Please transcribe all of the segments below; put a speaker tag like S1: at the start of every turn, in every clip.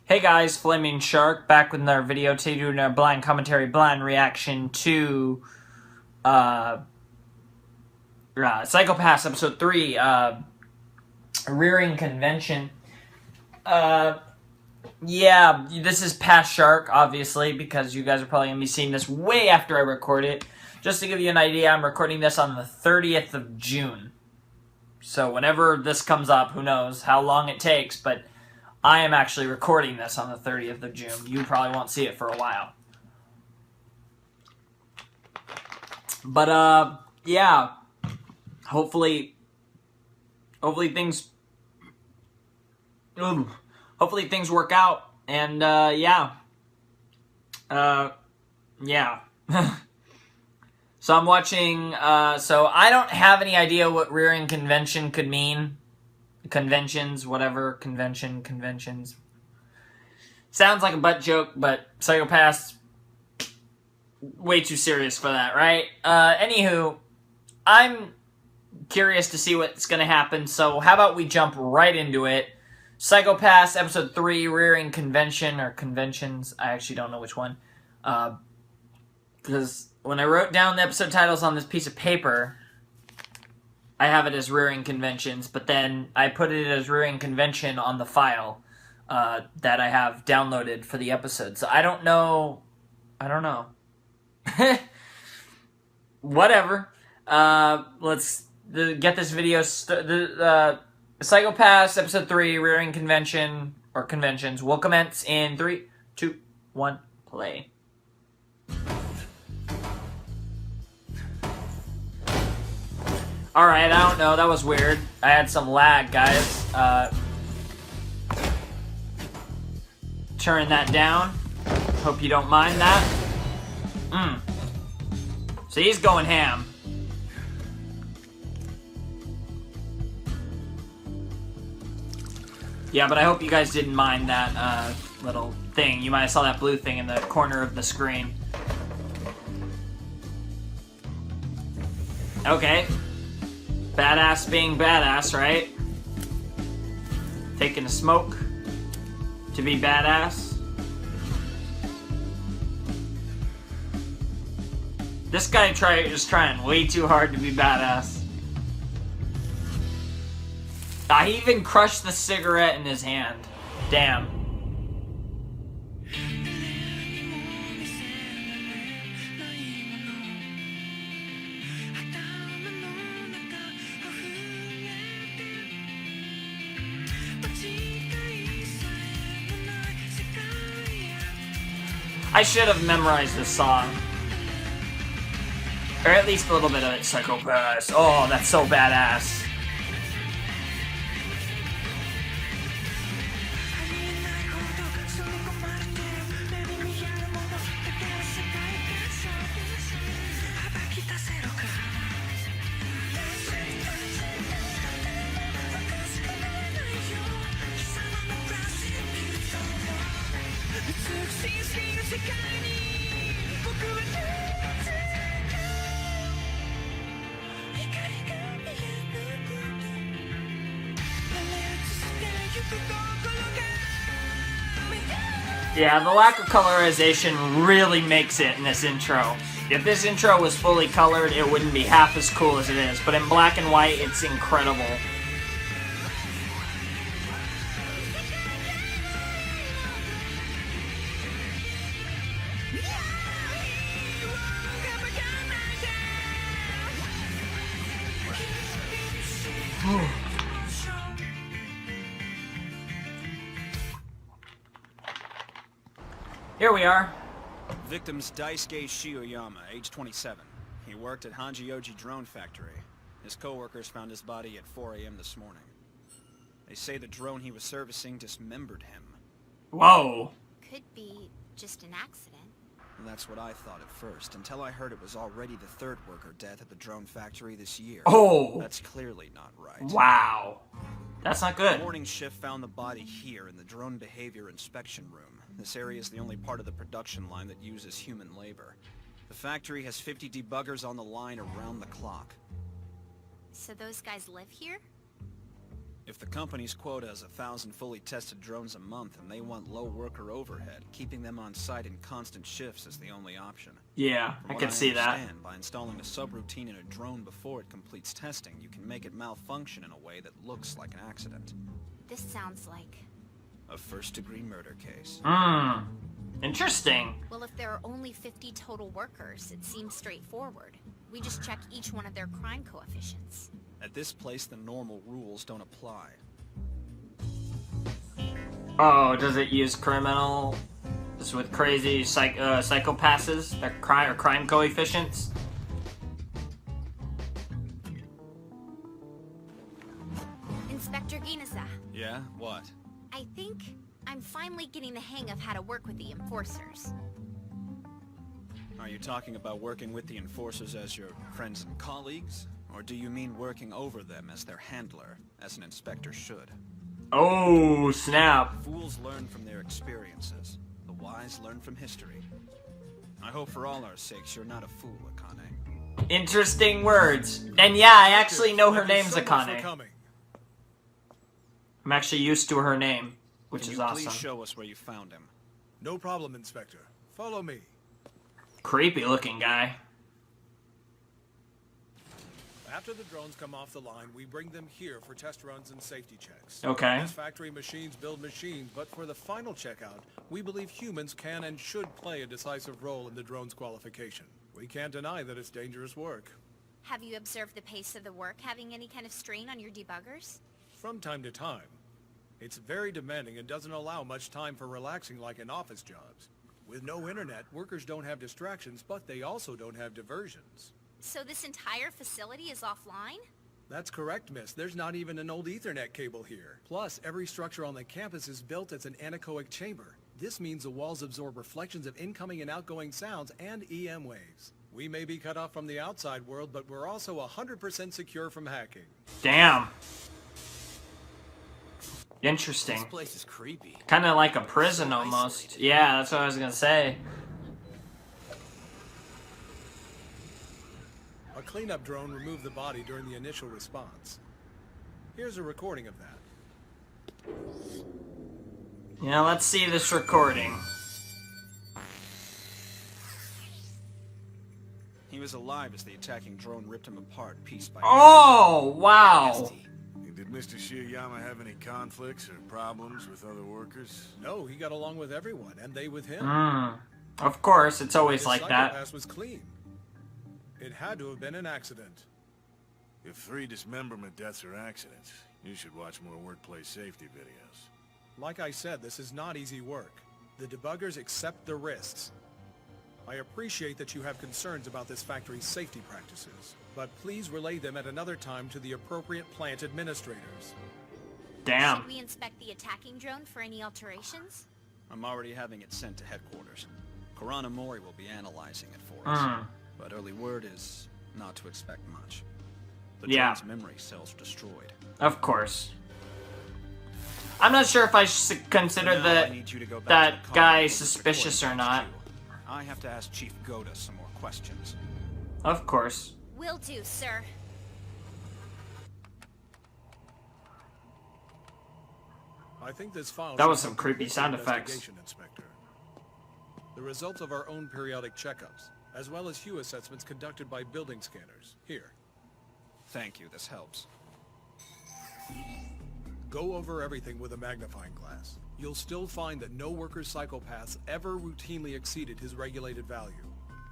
S1: Hey guys, Flaming Shark, back with another video. Today doing a blind commentary, blind reaction to Psychopath episode 3, Rearing Convention. Yeah, this is past Shark, obviously, because you guys are probably going to be seeing this way after I record it. Just to give you an idea, I'm recording this on the 30th of June. So whenever this comes up, who knows how long it takes, but I am actually recording this on the 30th of June. You probably won't see it for a while. But, yeah. Hopefully things work out. And, yeah. Yeah. So I'm watching, so I don't have any idea what Rearing Convention could mean. Conventions, whatever, conventions. Sounds like a butt joke, but Psychopath's way too serious for that, right? Anywho, I'm curious to see what's going to happen, so how about we jump right into it. Psychopaths, episode 3, Rearing Convention, or Conventions, I actually don't know which one. Because when I wrote down the episode titles on this piece of paper, I have it as Rearing Conventions, but then I put it as Rearing Convention on the file that I have downloaded for the episode. So I don't know. Whatever. Let's get this video. Psychopaths, episode 3, Rearing Convention, or Conventions, will commence in 3, 2, 1, play. Alright, I don't know, that was weird. I had some lag, guys. Turn that down. Hope you don't mind that. So he's going ham. Yeah, but I hope you guys didn't mind that little thing. You might have saw that blue thing in the corner of the screen. Okay. Badass being badass, right? Taking a smoke to be badass. This guy is trying way too hard to be badass. He even crushed the cigarette in his hand. Damn. I should have memorized this song. Or at least a little bit of it. Psychopaths. Oh, that's so badass. Yeah, the lack of colorization really makes it in this intro. If this intro was fully colored, it wouldn't be half as cool as it is. But in black and white, it's incredible. Here we are.
S2: Victim's Daisuke Shioyama, age 27. He worked at Hanjioji Drone Factory. His co-workers found his body at 4 a.m. this morning. They say the drone he was servicing dismembered him.
S1: Whoa.
S3: Could be just an accident.
S2: That's what I thought at first, until I heard it was already the third worker death at the drone factory this year.
S1: Oh.
S2: That's clearly not right.
S1: Wow. That's not good.
S2: The morning shift found the body here in the drone behavior inspection room. This area is the only part of the production line that uses human labor. The factory has 50 debuggers on the line around the clock.
S3: So those guys live here?
S2: If the company's quota is 1,000 fully tested drones a month and they want low worker overhead, keeping them on site in constant shifts is the only option.
S1: Yeah, I can see that.
S2: By installing a subroutine in a drone before it completes testing, you can make it malfunction in a way that looks like an accident.
S3: This sounds like...
S2: a first-degree murder case.
S1: Interesting.
S3: Well, if there are only 50 total workers, it seems straightforward. We just check each one of their crime coefficients.
S2: At this place, the normal rules don't apply.
S1: Oh, does it use criminals with crazy psychopaths, their crime coefficients?
S3: Inspector Gineza,
S2: Yeah? What?
S3: I think I'm finally getting the hang of how to work with the enforcers.
S2: Are you talking about working with the enforcers as your friends and colleagues? Or do you mean working over them as their handler, as an inspector should?
S1: Oh, snap.
S2: Fools learn from their experiences. The wise learn from history. I hope for all our sakes you're not a fool, Akane.
S1: Interesting words. And yeah, I actually know her name's Akane. I'm actually used to her name, which is awesome.
S2: Can you please show us where you found him?
S4: No problem, Inspector. Follow me.
S1: Creepy looking guy.
S4: After the drones come off the line, we bring them here for test runs and safety checks.
S1: Okay.
S4: These factory machines build machines, but for the final checkout, we believe humans can and should play a decisive role in the drone's qualification. We can't deny that it's dangerous work.
S3: Have you observed the pace of the work having any kind of strain on your debuggers?
S4: From time to time. It's very demanding and doesn't allow much time for relaxing like in office jobs. With no internet, workers don't have distractions, but they also don't have diversions.
S3: So this entire facility is offline?
S4: That's correct, miss. There's not even an old Ethernet cable here. Plus, every structure on the campus is built as an anechoic chamber. This means the walls absorb reflections of incoming and outgoing sounds and EM waves. We may be cut off from the outside world, but we're also 100% secure from hacking.
S1: Damn. Interesting.
S2: This place is creepy.
S1: Kind of like a prison almost. Yeah, that's what I was gonna say.
S4: A cleanup drone removed the body during the initial response. Here's a recording of that.
S1: Yeah, let's see this recording.
S2: He was alive as the attacking drone ripped him apart piece by piece.
S1: Oh, wow.
S5: Did Mr. Shirayama have any conflicts or problems with other workers?
S4: No, he got along with everyone, and they with him.
S1: Of course, it's always
S4: His
S1: like that.
S4: psychopath was clean. It had to have been an accident.
S5: If 3 dismemberment deaths are accidents, you should watch more workplace safety videos.
S4: Like I said, this is not easy work. The debuggers accept the risks. I appreciate that you have concerns about this factory's safety practices, but please relay them at another time to the appropriate plant administrators.
S1: Damn.
S3: Should we inspect the attacking drone for any alterations?
S2: I'm already having it sent to headquarters. Kurana Mori will be analyzing it for us. But early word is not to expect much. The drone's memory cells are destroyed.
S1: Of course. I'm not sure if I should consider that guy suspicious or not.
S2: I have to ask Chief Goda some more questions.
S1: Of course.
S3: Will do, sir.
S4: I think this file
S1: That was
S4: shows
S1: some
S4: a
S1: creepy
S4: complete
S1: sound effects.
S4: investigation, Inspector. The results of our own periodic checkups, as well as hue assessments conducted by building scanners. Here.
S2: Thank you, this helps.
S4: Go over everything with a magnifying glass. You'll still find that no worker's psychopaths ever routinely exceeded his regulated value.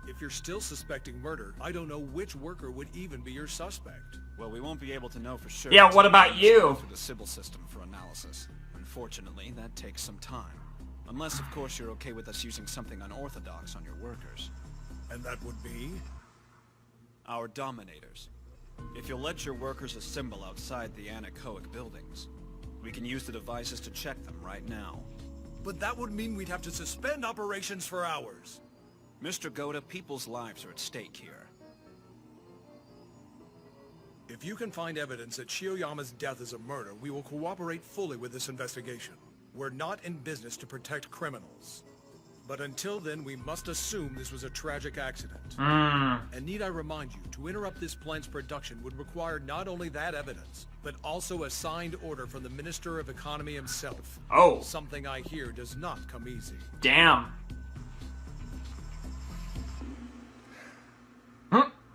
S4: If you're still suspecting murder, I don't know which worker would even be your suspect.
S2: Well, we won't be able to know for sure.
S1: Yeah, what about you?
S2: Through the Sybil system for analysis. Unfortunately, that takes some time. Unless, of course, you're okay with us using something unorthodox on your workers.
S4: And that would be?
S2: Our dominators. If you'll let your workers assemble outside the anechoic buildings, we can use the devices to check them right now.
S4: But that would mean we'd have to suspend operations for hours.
S2: Mr. Goda, people's lives are at stake here.
S4: If you can find evidence that Shioyama's death is a murder, we will cooperate fully with this investigation. We're not in business to protect criminals. But until then, we must assume this was a tragic accident.
S1: Hmm.
S4: And need I remind you, to interrupt this plant's production would require not only that evidence, but also a signed order from the Minister of Economy himself.
S1: Oh.
S4: Something I hear does not come easy.
S1: Damn.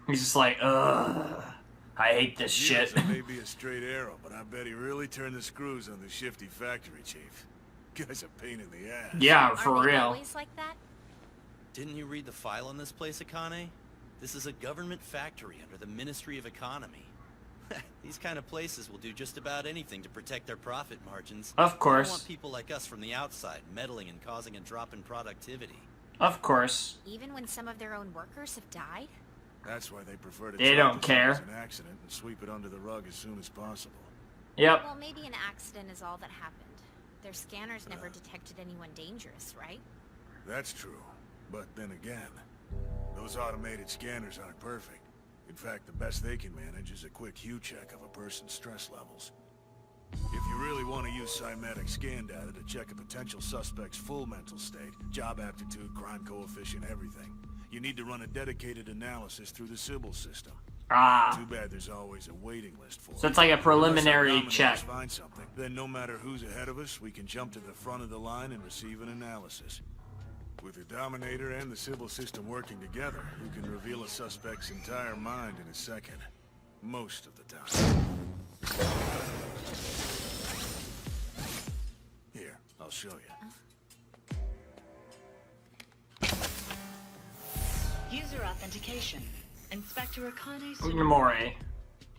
S1: He's just like, ugh. I hate this shit.
S5: It may be a straight arrow, but I bet he really turned the screws on the shifty factory chief. Guy's a pain in the ass.
S1: Yeah, for
S3: Are they
S1: real.
S3: always like that?
S6: Didn't you read the file on this place, Akane? This is a government factory under the Ministry of Economy. These kind of places will do just about anything to protect their profit margins.
S1: Of
S6: They
S1: course.
S6: don't want people like us from the outside meddling and causing a drop in productivity.
S1: Of course.
S3: Even when some of their own workers have died?
S5: That's why they prefer to
S1: They
S5: treat
S1: don't
S5: this
S1: care.
S5: as an accident and sweep it under the rug as soon as possible.
S1: Yep.
S3: Well, maybe an accident is all that happened. Their scanners never detected anyone dangerous, right?
S5: That's true. But then again, those automated scanners aren't perfect. In fact, the best they can manage is a quick hue check of a person's stress levels. If you really want to use cymatic scan data to check a potential suspect's full mental state, job aptitude, crime coefficient, everything, you need to run a dedicated analysis through the Symbol system.
S1: Ah.
S5: Too bad there's always a waiting list for it.
S1: So it's like a preliminary
S5: Unless our
S1: check.
S5: dominators find something, then no matter who's ahead of us, we can jump to the front of the line and receive an analysis. With the Dominator and the Symbol system working together, you can reveal a suspect's entire mind in a second. Most of the time. Here, I'll show you.
S7: User authentication. Inspector Akane
S1: Memore.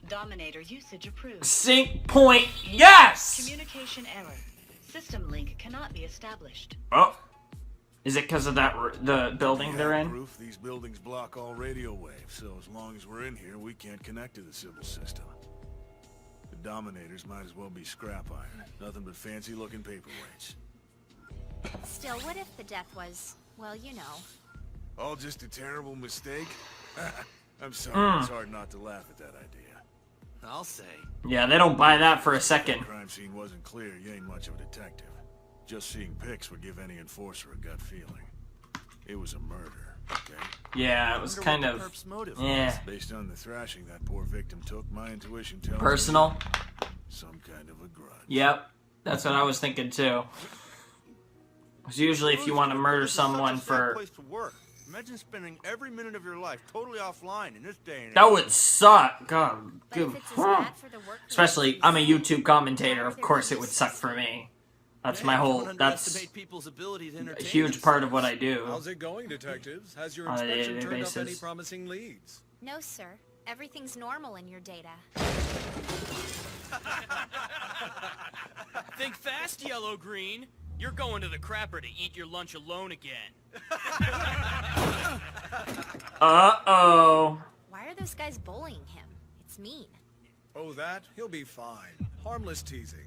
S7: Dominator usage approved.
S1: Sync point. Yes!
S7: Communication error. System link cannot be established.
S1: Oh. Is it because of that the building they're in?
S5: Proof these buildings block all radio waves, so as long as we're in here, we can't connect to the Symbol system. The Dominators might as well be scrap iron. Nothing but fancy-looking paperweights.
S3: Still, what if the death was, well, you know.
S5: All just a terrible mistake? I'm sorry, it's hard not to laugh at that idea.
S6: I'll say.
S1: Yeah, they don't buy that for a second.
S5: The crime scene wasn't clear, you ain't much of a detective. Just seeing pics would give any enforcer a gut feeling. It was a murder, okay?
S1: Yeah, it was kind of... Yeah.
S5: Based on the thrashing that poor victim took, my intuition tells
S1: Personal?
S5: me some kind of a grudge.
S1: Yep. That's what I was thinking too. Because usually if you want to murder someone for...
S8: place to work. Imagine spending every minute of your life totally offline in this day and age.
S1: That would suck. God.
S3: But if it's as bad for the workers...
S1: Especially, I'm a YouTube commentator. Of course it would suck for me. That's my whole... That's
S6: people's ability to
S1: a
S6: entertain
S1: huge part of what I do.
S4: How's it going, detectives? Has your
S1: On a
S4: inspection
S1: day-to-day
S4: turned up any
S1: basis.
S4: promising leads?
S3: No, sir. Everything's normal in your data.
S9: Think fast, Yellow Green. You're going to the crapper to eat your lunch alone again.
S1: Uh-oh.
S3: Why are those guys bullying him? It's mean.
S4: Oh, that? He'll be fine. Harmless teasing.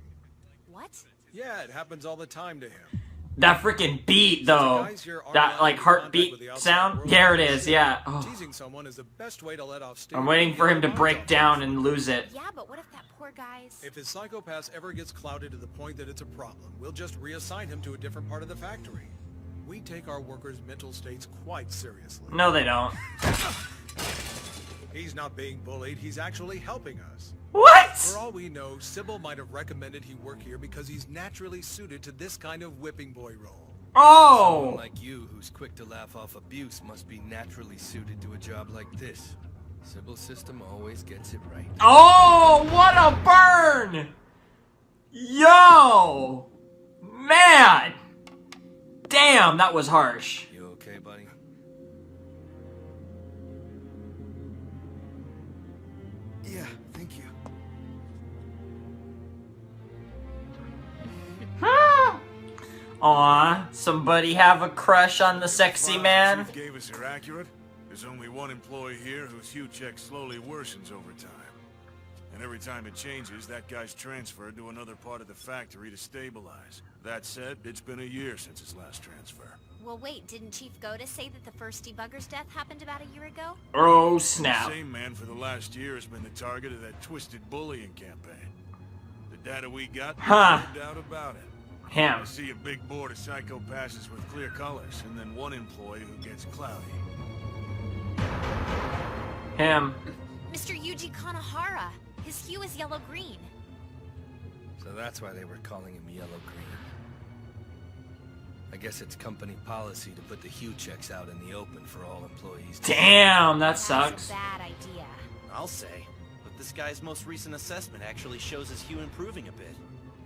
S3: What?
S4: Yeah, it happens all the time to him.
S1: That freaking beat, though. That, like, heartbeat sound. There it is, yeah. Oh.
S4: Teasing someone is the best way to let off steam.
S1: I'm waiting for him to break down and lose it.
S3: Yeah, but what if that poor guy's...
S4: If his psychopath ever gets clouded to the point that it's a problem, we'll just reassign him to a different part of the factory. We take our workers' mental states quite seriously.
S1: No, they don't.
S4: He's not being bullied, he's actually helping us.
S1: What?
S4: For all we know, Sybil might have recommended he work here because he's naturally suited to this kind of whipping boy role.
S1: Oh!
S10: Someone like you, who's quick to laugh off abuse, must be naturally suited to a job like this. Sybil system always gets it right.
S1: Oh, what a burn! Yo! Man! Damn, that was harsh.
S10: You okay, buddy?
S5: Yeah, thank you.
S1: Aw, somebody have a crush on the sexy
S5: Files
S1: man?
S5: the chief gave us are accurate. There's only one employee here whose hue check slowly worsens over time. And every time it changes, that guy's transferred to another part of the factory to stabilize. That said, it's been a year since his last transfer.
S3: Well, wait, didn't Chief Goda say that the first debugger's death happened about a year ago?
S1: Oh,
S5: The
S1: snap.
S5: same man for the last year has been the target of that twisted bullying campaign. The data we got,
S1: Huh.
S5: no doubt about it. I
S1: Him.
S5: see a big board of psychopaths with clear colors, and then one employee who gets cloudy.
S1: Him.
S3: Mr. Yuji Kanahara. His hue is yellow-green.
S10: So that's why they were calling him yellow-green. I guess it's company policy to put the hue checks out in the open for all employees.
S1: Damn, that
S3: That's
S1: sucks.
S3: a bad idea.
S6: I'll say. But this guy's most recent assessment actually shows his hue improving a bit.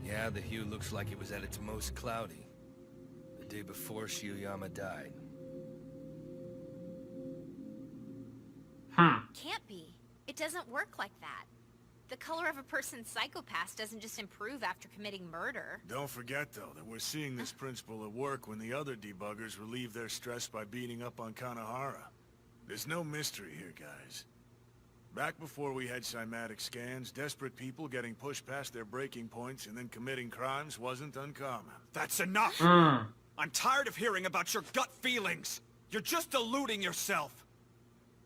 S10: Yeah, the hue looks like it was at its most cloudy. The day before Shioyama died.
S3: Can't be. It doesn't work like that. The color of a person's psychopath doesn't just improve after committing murder.
S5: Don't forget, though, that we're seeing this principle at work when the other debuggers relieve their stress by beating up on Kanahara. There's no mystery here, guys. Back before we had cymatic scans, desperate people getting pushed past their breaking points and then committing crimes wasn't uncommon.
S2: That's enough! I'm tired of hearing about your gut feelings! You're just deluding yourself!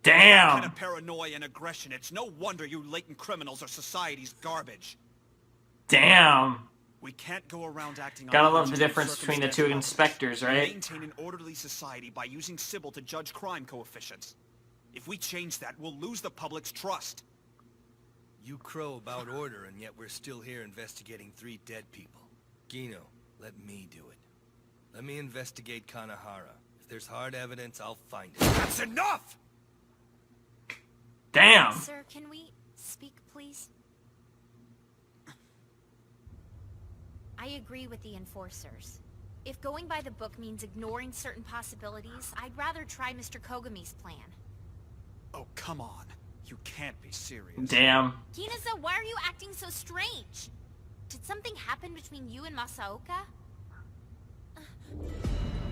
S2: That kind
S1: Damn.
S2: of paranoia and aggression, it's no wonder you latent criminals are society's garbage.
S1: Damn.
S2: We can't go around acting
S1: Gotta
S2: on
S1: love the
S2: hunches and
S1: difference between the two
S2: circumstance
S1: inspectors,
S2: levels.
S1: right?
S2: Maintain an orderly society by using Sybil to judge crime coefficients. If we change that, we'll lose the public's trust.
S10: You crow about order, and yet we're still here investigating 3 dead people. Gino, let me do it. Let me investigate Kanahara. If there's hard evidence, I'll find it.
S2: That's enough!
S1: Damn.
S3: Sir, can we speak, please? I agree with the enforcers. If going by the book means ignoring certain possibilities, I'd rather try Mr. Kogami's plan.
S2: Oh, come on. You can't be serious.
S1: Damn.
S3: Ginaza, why are you acting so strange? Did something happen between you and Masaoka?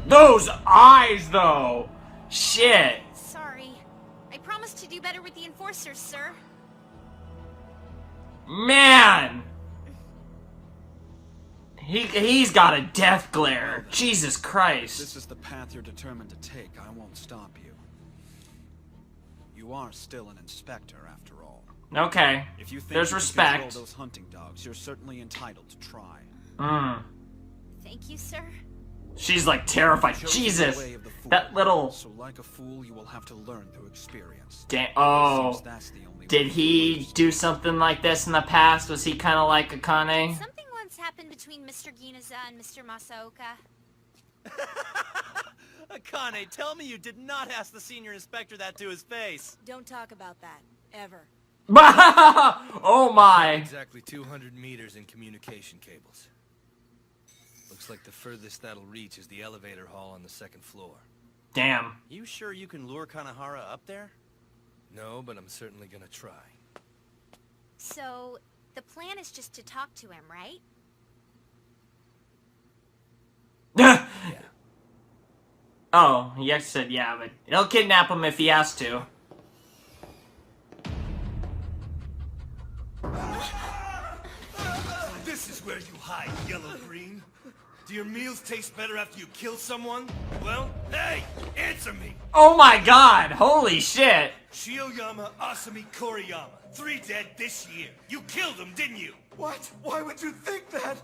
S1: Those eyes, though. Shit.
S3: Sorry. I promise to do better with the enforcers, sir.
S1: Man. He's got a death glare. Jesus Christ.
S2: This is the path you're determined to take. I won't stop you. You are still an inspector, after all.
S1: Okay.
S2: If you think
S1: There's
S2: you can
S1: respect.
S2: control those hunting dogs, you're certainly entitled to try.
S3: Thank you, sir.
S1: She's like terrified.
S2: Chosen the
S1: Jesus.
S2: way of the fool.
S1: That little...
S2: So like a fool, you will have to learn through experience.
S1: Oh.
S2: Seems that's the only
S1: Did
S2: way
S1: he do something like this in the past? Was he kind of like Akane?
S3: Something once happened between Mr. Ginaza and Mr. Masaoka.
S6: Akane, tell me you did not ask the senior inspector that to his face.
S7: Don't talk about that. Ever.
S1: Oh my.
S10: Exactly 200 meters in communication cables. Looks like the furthest that'll reach is the elevator hall on the 2nd floor.
S1: Damn.
S6: You sure you can lure Kanahara up there?
S10: No, but I'm certainly gonna try.
S3: So, the plan is just to talk to him, right?
S10: Yeah.
S1: Oh, he actually said yeah, but he'll kidnap him if he has to.
S11: This is where you hide, yellow-green. Do your meals taste better after you kill someone? Well, hey, answer me!
S1: Oh my god, holy shit.
S11: Shioyama Asami Koriyama, 3 dead this year. You killed him, didn't you?
S4: What? Why would you think that?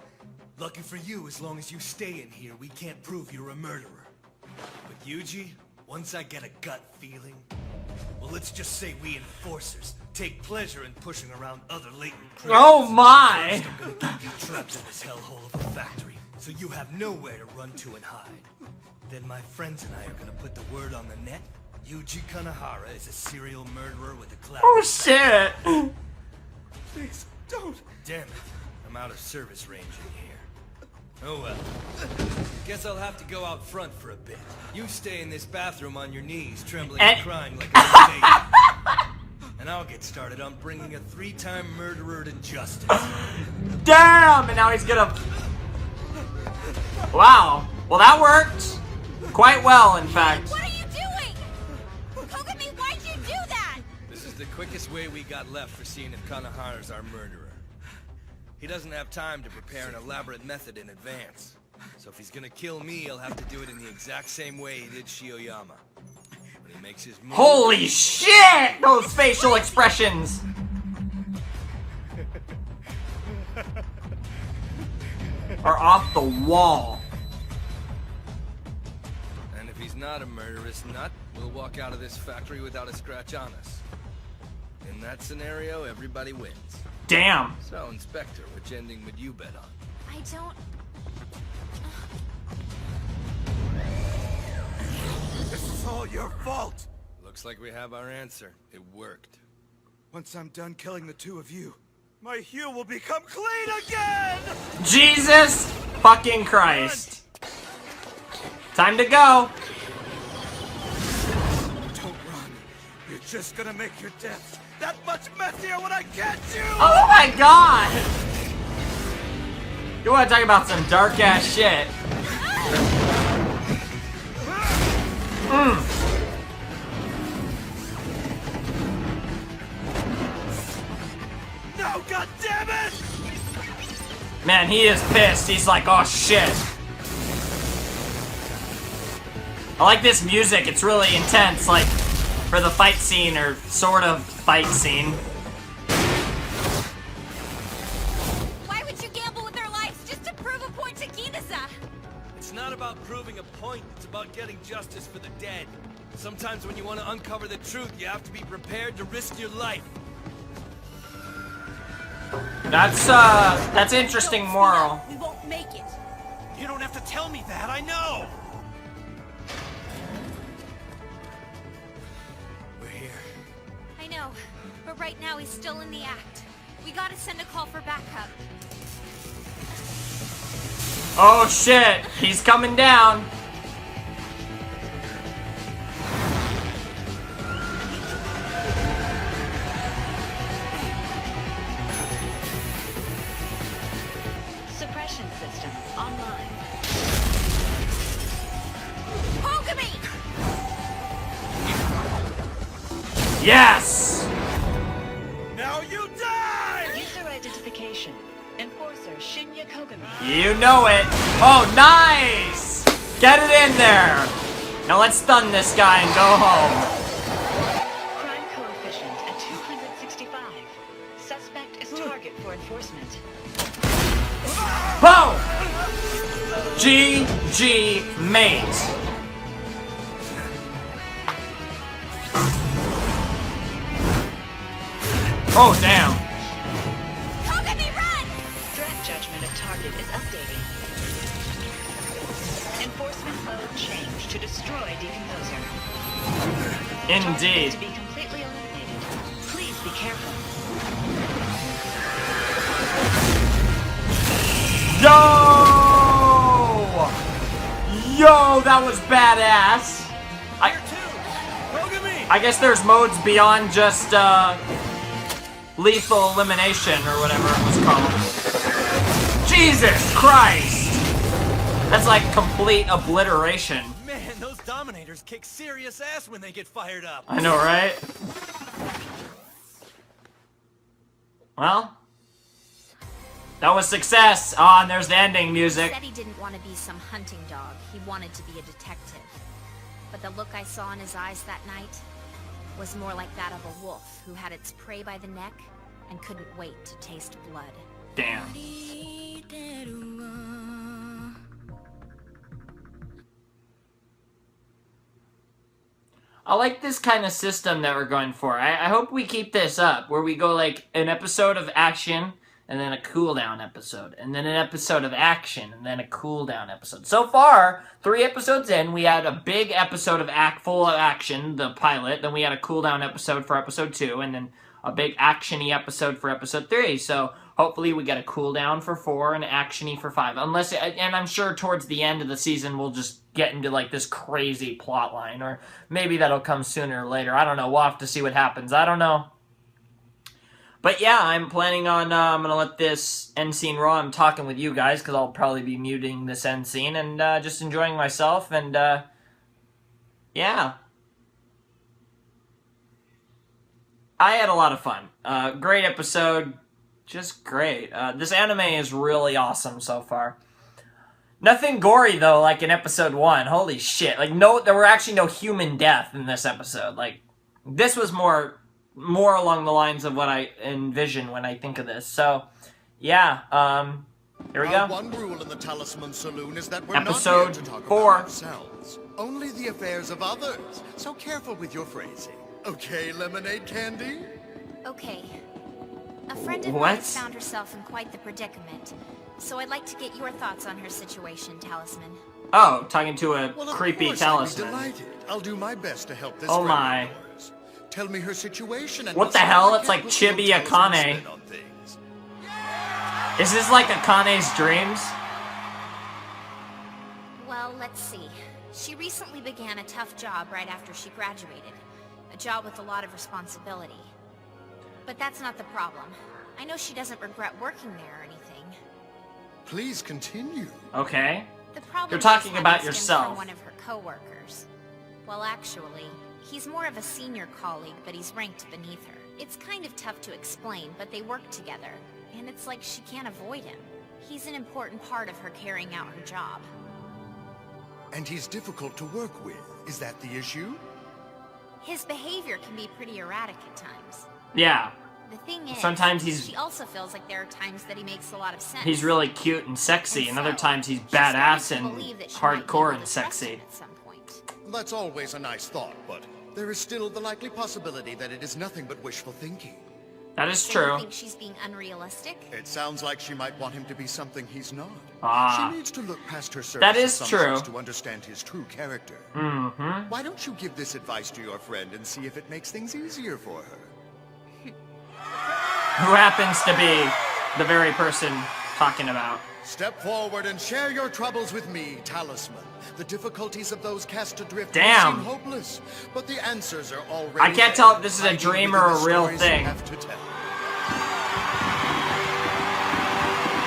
S11: Lucky for you, as long as you stay in here, we can't prove you're a murderer. But Yuji, once I get a gut feeling, well, let's just say we enforcers take pleasure in pushing around other latent criminals.
S1: Oh my.
S11: First, I'm gonna keep you trapped in this hellhole of a factory, so you have nowhere to run to and hide. Then my friends and I are gonna put the word on the net. Yuji Kanahara is a serial murderer with a cloud.
S1: Oh shit.
S11: Please, don't. Damn it. I'm out of service range in here. Oh well.
S10: Guess I'll have to go out front for a bit. You stay in this bathroom on your knees, trembling
S1: And-
S10: and crying like a baby. And I'll get started on bringing a 3-time murderer to justice.
S1: Damn, and now he's gonna... Wow. Well, that worked. Quite well, in fact.
S3: What are you doing? Kogami, why'd you do that?
S10: This is the quickest way we got left for seeing if Kanahara's our murderer. He doesn't have time to prepare an elaborate method in advance. So if he's gonna kill me, he'll have to do it in the exact same way he did Shioyama. When he makes his move...
S1: Holy shit! Those facial expressions. are off the wall.
S10: And if he's not a murderous nut, we'll walk out of this factory without a scratch on us. In that scenario, everybody wins.
S1: Damn.
S10: So, Inspector, which ending would you bet on?
S3: I don't...
S8: This is all your fault!
S10: Looks like we have our answer. It worked.
S8: Once I'm done killing the two of you, my hue will become clean again!
S1: Jesus fucking Christ. Time to go.
S8: Don't run. You're just gonna make your death that much messier when I catch you!
S1: Oh my god! You wanna talk about some dark ass shit.
S8: No, goddammit!
S1: Man, he is pissed. He's like, oh shit. I like this music. It's really intense, like, for the fight scene, or sort of fight scene.
S3: Why would you gamble with their lives just to prove a point to Ginza?
S10: It's not about proving a point, it's about getting justice for the dead. Sometimes when you want to uncover the truth, you have to be prepared to risk your life.
S1: That's interesting moral.
S3: We won't make it.
S8: You don't have to tell me that, I know!
S10: We're here.
S3: I know, but right now he's still in the act. We gotta send a call for backup.
S1: Oh shit, he's coming down.
S7: Suppression system online.
S3: Kogami!
S1: Yes!
S8: Now you die!
S7: User identification. Enforcer Shinya Kogami.
S1: You know it. Oh, nice! Get it in there. Now let's stun this guy and go home.
S7: Crime coefficient at 265. Suspect is target for enforcement.
S1: Boom! GG, mate. Oh, damn.
S3: Kogami, run!
S7: Threat judgment of target is updating. Enforcement mode change to destroy decomposer. Target
S1: Indeed.
S7: is to be completely eliminated. Please be careful.
S1: Yo! Yo, that was badass. I guess there's modes beyond just, lethal elimination, or whatever it was called. Jesus Christ! That's like complete obliteration.
S6: Man, those Dominators kick serious ass when they get fired up.
S1: I know, right? Well, that was success. Ah, and there's the ending music.
S3: He said he didn't want to be some hunting dog. He wanted to be a detective. But the look I saw in his eyes that night was more like that of a wolf who had its prey by the neck and couldn't wait to taste blood.
S1: Damn. I like this kind of system that we're going for. I hope we keep this up, where we go like an episode of action, and then a cooldown episode, and then an episode of action, and then a cooldown episode. So far, 3 episodes in, we had a big episode of full of action, the pilot, then we had a cooldown episode for episode 2, and then a big action-y episode for episode 3. So hopefully we get a cooldown for 4 and action-y for 5. Unless, and I'm sure towards the end of the season we'll just get into like this crazy plot line, or maybe that'll come sooner or later. I don't know. We'll have to see what happens. I don't know. But yeah, I'm planning on, I'm going to let this end scene roll. I'm talking with you guys, because I'll probably be muting this end scene, and just enjoying myself, and yeah. I had a lot of fun. Great episode. Just great. This anime is really awesome so far. Nothing gory, though, like in episode 1. Holy shit. Like, there were actually no human death in this episode. Like, this was more along the lines of what I envision when I think of this. So, yeah, Here we
S12: Our
S1: go.
S12: one rule in the Talisman Saloon is that we're
S1: Episode
S12: not here to talk
S1: 4.
S12: about ourselves. Only the affairs of others. So careful with your phrasing. Okay, lemonade candy?
S3: Okay. A friend of
S1: What?
S3: mine has found herself in quite the predicament, so I'd like to get your thoughts on her situation, Talisman.
S1: Oh, talking to a
S12: Well, of
S1: creepy
S12: course, I'd
S1: talisman.
S12: be delighted. I'll do my best to help this
S1: Oh
S12: friend
S1: my.
S12: of yours. Tell me her situation and
S1: What
S12: we'll
S1: the
S12: see if
S1: hell?
S12: I
S1: It's
S12: can't
S1: like
S12: put your
S1: Chibi
S12: talisman
S1: Akane.
S12: spin on things.
S1: Is this like Akane's dreams?
S3: Well, let's see. She recently began a tough job right after she graduated. A job with a lot of responsibility. But that's not the problem. I know she doesn't regret working there or anything.
S12: Please continue.
S1: Okay.
S3: The problem
S1: You're talking
S3: she's
S1: about
S3: having stems
S1: yourself.
S3: from one of her coworkers. Well, actually, he's more of a senior colleague, but he's ranked beneath her. It's kind of tough to explain, but they work together, and it's like she can't avoid him. He's an important part of her carrying out her job.
S12: And he's difficult to work with. Is that the issue?
S3: His behavior can be pretty erratic at times.
S1: Yeah.
S3: The thing is,
S1: Sometimes he's-
S3: she also feels like there are times that he makes a lot of sense.
S1: He's really cute and sexy, and other times he's badass and hardcore and sexy.
S3: At some point.
S12: That's always a nice thought, but there is still the likely possibility that it is nothing but wishful thinking.
S1: That is
S3: So
S1: true.
S3: you think she's being unrealistic?
S12: It sounds like she might want him to be something he's not.
S1: Ah.
S12: She needs to look past her surface
S1: That is
S12: assumptions
S1: true.
S12: to understand his true character.
S1: Mm-hmm.
S12: Why don't you give this advice to your friend and see if it makes things easier for her?
S1: Who happens to be the very person talking about.
S12: Step forward and share your troubles with me, Talisman. The difficulties of those cast adrift
S1: Damn.
S12: may seem hopeless, but the answers are already
S1: I can't
S12: there,
S1: tell if this is a
S12: hiding
S1: dream
S12: within
S1: or
S12: the
S1: a real
S12: stories you
S1: thing.
S12: have to tell.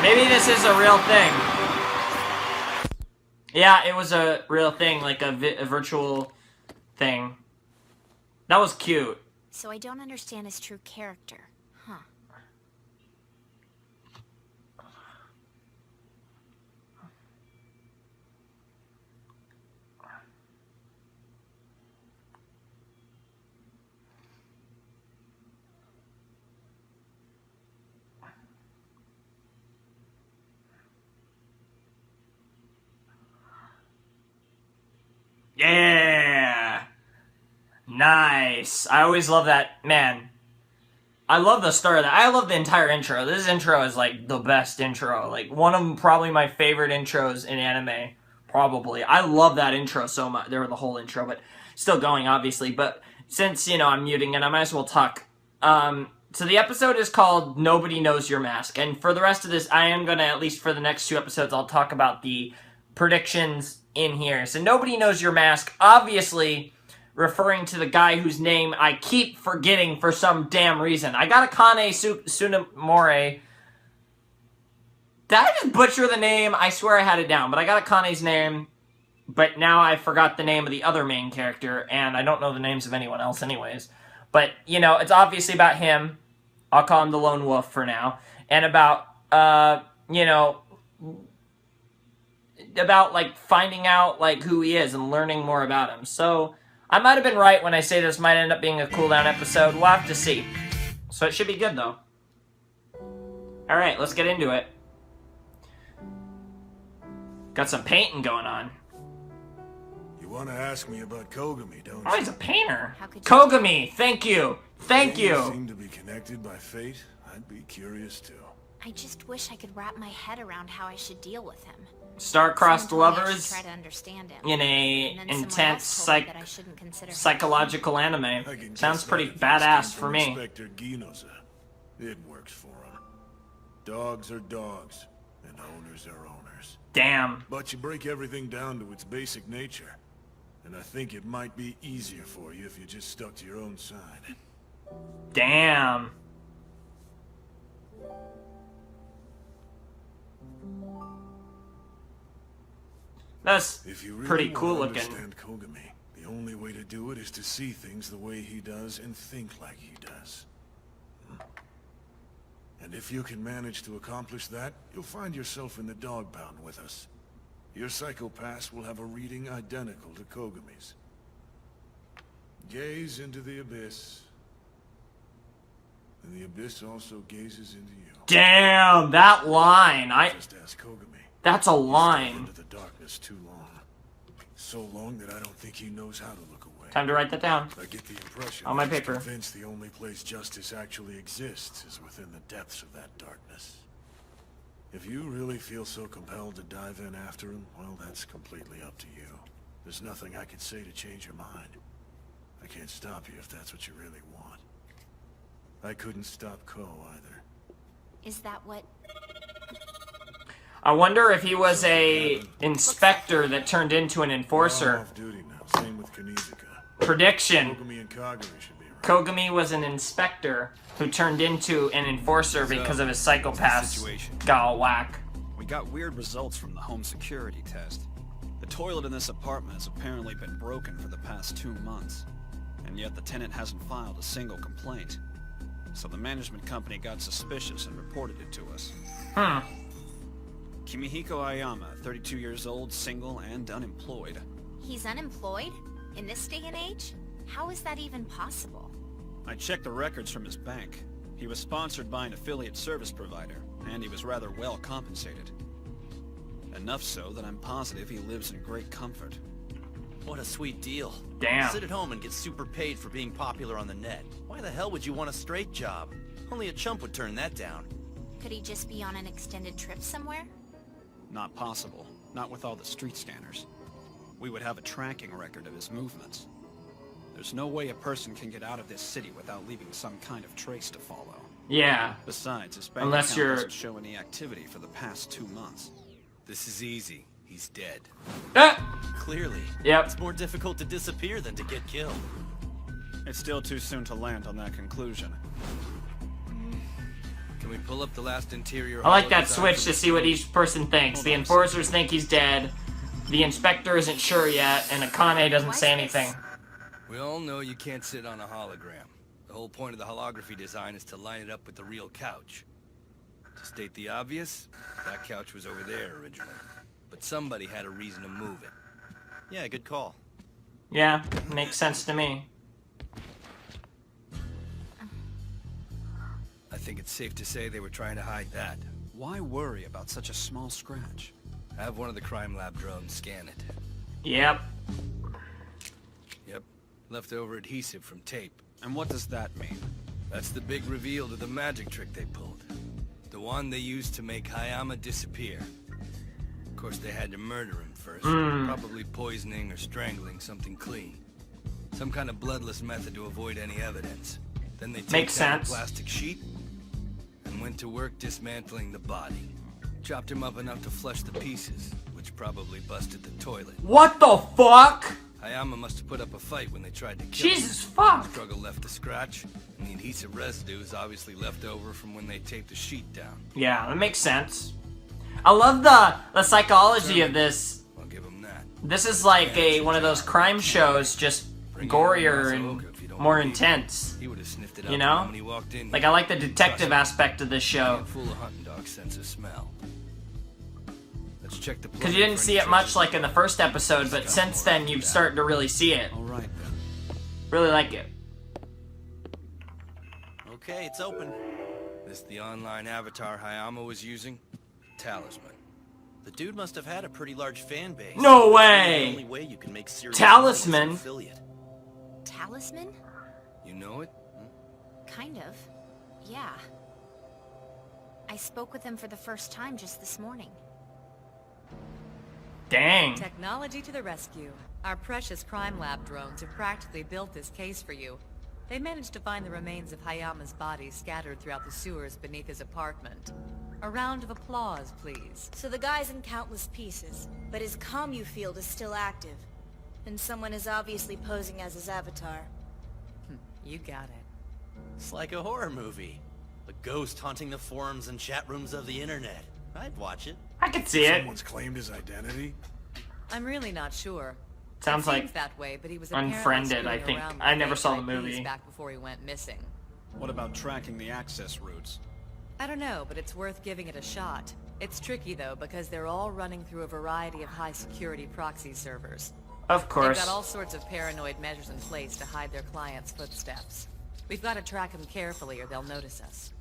S1: Maybe this is a real thing. Yeah, it was a real thing, like a virtual thing. That was cute.
S3: So I don't understand his true character. Huh.
S1: Yeah! Nice. I always love that. Man, I love the start of that. I love the entire intro. This intro is like the best intro. Like one of them, probably my favorite intros in anime. Probably. I love that intro so much. There, the whole intro, but still going, obviously. But since, you know, I'm muting it, I might as well talk. So the episode is called Nobody Knows Your Mask. And for the rest of this, I am going to, at least for the next 2 episodes, I'll talk about the predictions in here. So Nobody Knows Your Mask, obviously referring to the guy whose name I keep forgetting for some damn reason. I got Akane Tsunemori. Did I just butcher the name? I swear I had it down, but I got Akane's name, but now I forgot the name of the other main character, and I don't know the names of anyone else anyways. But, you know, it's obviously about him. I'll call him the Lone Wolf for now. And about, you know, about, like, finding out, like, who he is and learning more about him. So, I might have been right when I say this might end up being a cooldown episode. We'll have to see. So it should be good, though. Alright, let's get into it. Got some painting going on.
S5: You want to ask me about Kogami, don't you?
S1: Oh, he's a painter.
S3: How could you
S1: Kogami, thank you. Thank
S5: You
S1: you.
S5: seem to be connected by fate. I'd be curious too.
S3: I just wish I could wrap my head around how I should deal with him.
S1: Star-crossed
S3: Someone told me I should
S1: lovers
S3: try to understand him.
S1: in a
S3: And then someone
S1: intense
S3: else told me that I shouldn't consider him
S1: psychological anime.
S5: I can
S1: Sounds
S5: guess
S1: pretty
S5: that if this
S1: badass
S5: came
S1: for
S5: from
S1: me.
S5: Inspector Ginoza. It works for him. Dogs are dogs, and owners are owners.
S1: Damn.
S5: But you break everything down to its basic nature. And I think it might be easier for you if you just stuck to your own side.
S1: Damn. That's
S5: If you really
S1: pretty
S5: want
S1: cool
S5: to
S1: looking.
S5: understand Kogami, the only way to do it is to see things the way he does and think like he does. And if you can manage to accomplish that, you'll find yourself in the dog pound with us. Your psychopaths will have a reading identical to Kogami's. Gaze into the abyss. And the abyss also gazes into you.
S1: Damn, that line.
S5: Just ask Kogami.
S1: That's a line.
S5: Into the darkness too long. So long that I don't think he knows how to look away.
S1: Time to write that down.
S5: I get the impression
S1: on my
S5: he's
S1: paper.
S5: Convinced the only place justice actually exists is within the depths of that darkness. If you really feel so compelled to dive in after him, well, that's completely up to you. There's nothing I can say to change your mind. I can't stop you if that's what you really want. I couldn't stop Ko either.
S3: Is that what...
S1: I wonder if he was a inspector that turned into an enforcer.
S5: Off duty now. Same with Kanizuka.
S1: Prediction.
S5: Kogami and Kagami should be around.
S1: Kogami was an inspector who turned into an enforcer because of his psychopath got whack.
S2: We got weird results from the home security test. The toilet in this apartment has apparently been broken for the past 2 months. And yet the tenant hasn't filed a single complaint. So the management company got suspicious and reported it to us. Kimihiko Ayama, 32 years old, single, and unemployed.
S3: He's unemployed? In this day and age? How is that even possible?
S2: I checked the records from his bank. He was sponsored by an affiliate service provider, and he was rather well compensated. Enough so that I'm positive he lives in great comfort.
S6: What a sweet deal.
S1: Damn.
S6: Sit at home and get super paid for being popular on the net. Why the hell would you want a straight job? Only a chump would turn that down.
S3: Could he just be on an extended trip somewhere?
S2: Not possible. Not with all the street scanners. We would have a tracking record of his movements. There's no way a person can get out of this city without leaving some kind of trace to follow.
S1: Yeah.
S2: Besides, his bank
S1: Unless
S2: account
S1: you're...
S2: doesn't show any activity for the past 2 months.
S10: This is easy. He's dead.
S6: Clearly.
S1: Yep.
S6: It's more difficult to disappear than to get killed.
S2: It's still too soon to land on that conclusion.
S10: Can we pull up the last interior?
S1: I like that switch to see what each person thinks. The enforcers think he's dead. The inspector isn't sure yet, and Akane doesn't say anything.
S10: We all know you can't sit on a hologram. The whole point of the holography design is to line it up with the real couch. To state the obvious, that couch was over there originally. But somebody had a reason to move it.
S6: Yeah, good call.
S1: Yeah, makes sense to me.
S10: I think it's safe to say they were trying to hide that.
S2: Why worry about such a small scratch?
S10: Have one of the crime lab drones scan it.
S1: Yep.
S10: Yep. Leftover adhesive from tape.
S2: And what does that mean?
S10: That's the big reveal to the magic trick they pulled. The one they used to make Hayama disappear. Of course, they had to murder him first. Probably poisoning or strangling something clean. Some kind of bloodless method to avoid any evidence. Then they taped down a plastic sheet and went to work dismantling the body. Chopped him up enough to flush the pieces, which probably busted the toilet.
S1: What the fuck?
S10: Hayama must have put up a fight when they tried to kill him.
S1: Jesus fuck!
S10: The struggle left a scratch, and the adhesive residue is obviously left over from when they taped the sheet down.
S1: Yeah, that makes sense. I love the psychology of this.
S10: I'll give him that.
S1: This is like one of those crime shows, just gorier and more intense.
S10: He would have sniffed it out
S1: you know?
S10: when he walked in.
S1: Like I like the detective aspect of this show.
S10: Full of hunting dog sense of smell. Let's check the.
S1: Because you didn't see it much like in the first episode, but since then you've started to really see it.
S2: All right then.
S1: Really like it.
S6: Okay, it's open.
S10: This the online avatar Hayama was using? Talisman.
S6: The dude must have had a pretty large fan base.
S1: No
S6: It's
S1: way!
S6: the only way you can make serious
S1: Talisman?
S6: money as an affiliate.
S3: Talisman?
S10: You know it?
S3: Kind of. Yeah. I spoke with him for the first time just this morning.
S1: Dang.
S7: Technology to the rescue. Our precious crime lab drones have practically built this case for you. They managed to find the remains of Hayama's body scattered throughout the sewers beneath his apartment. A round of applause, please.
S13: So the guy's in countless pieces, but his commu field is still active. And someone is obviously posing as his avatar.
S7: You got it.
S6: It's like a horror movie. A ghost haunting the forums and chat rooms of the internet. I'd watch it.
S1: I could see it.
S5: Someone's claimed his identity?
S7: I'm really not sure.
S1: Sounds
S7: it seems
S1: like
S7: that way, but he was
S1: Unfriended, I think. I never saw the movie.
S7: Back before he went missing.
S2: What about tracking the access routes?
S7: I don't know, but it's worth giving it a shot. It's tricky though, because they're all running through a variety of high-security proxy servers.
S1: Of course.
S7: They've got all sorts of paranoid measures in place to hide their clients' footsteps. We've got to track them carefully or they'll notice us.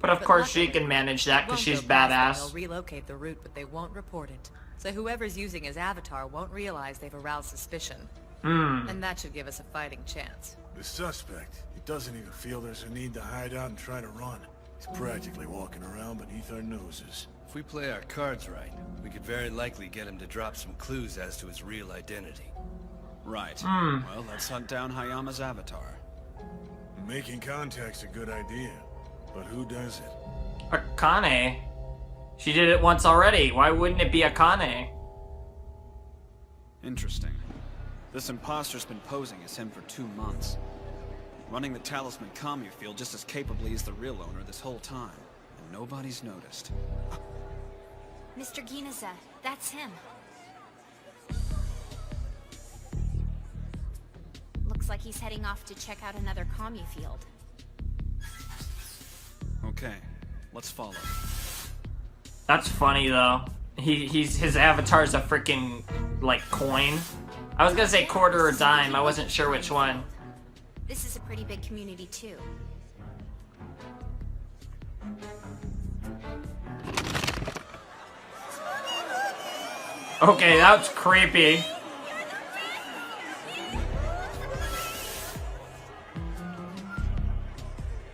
S1: But of course she can manage that because she's badass.
S7: They'll relocate the route, but they won't report it. So whoever's using his avatar won't realize they've aroused suspicion. And that should give us a fighting chance.
S5: The suspect, he doesn't even feel there's a need to hide out and try to run. He's practically walking around beneath our noses.
S10: If we play our cards right, we could very likely get him to drop some clues as to his real identity.
S2: Right. Well, let's hunt down Hayama's avatar.
S5: Making contact's a good idea, but who does it?
S1: Akane. She did it once already. Why wouldn't it be Akane?
S2: Interesting. This imposter's been posing as him for 2 months. Running the Talisman commune field just as capably as the real owner this whole time. And nobody's noticed.
S3: Mr. Ginaza, that's him. Looks like he's heading off to check out another commune field.
S2: Okay, let's follow.
S1: That's funny though. His avatar's a freaking like coin. I was gonna say quarter or dime. I wasn't sure which one.
S3: This is a pretty big community too.
S1: Okay, that's creepy.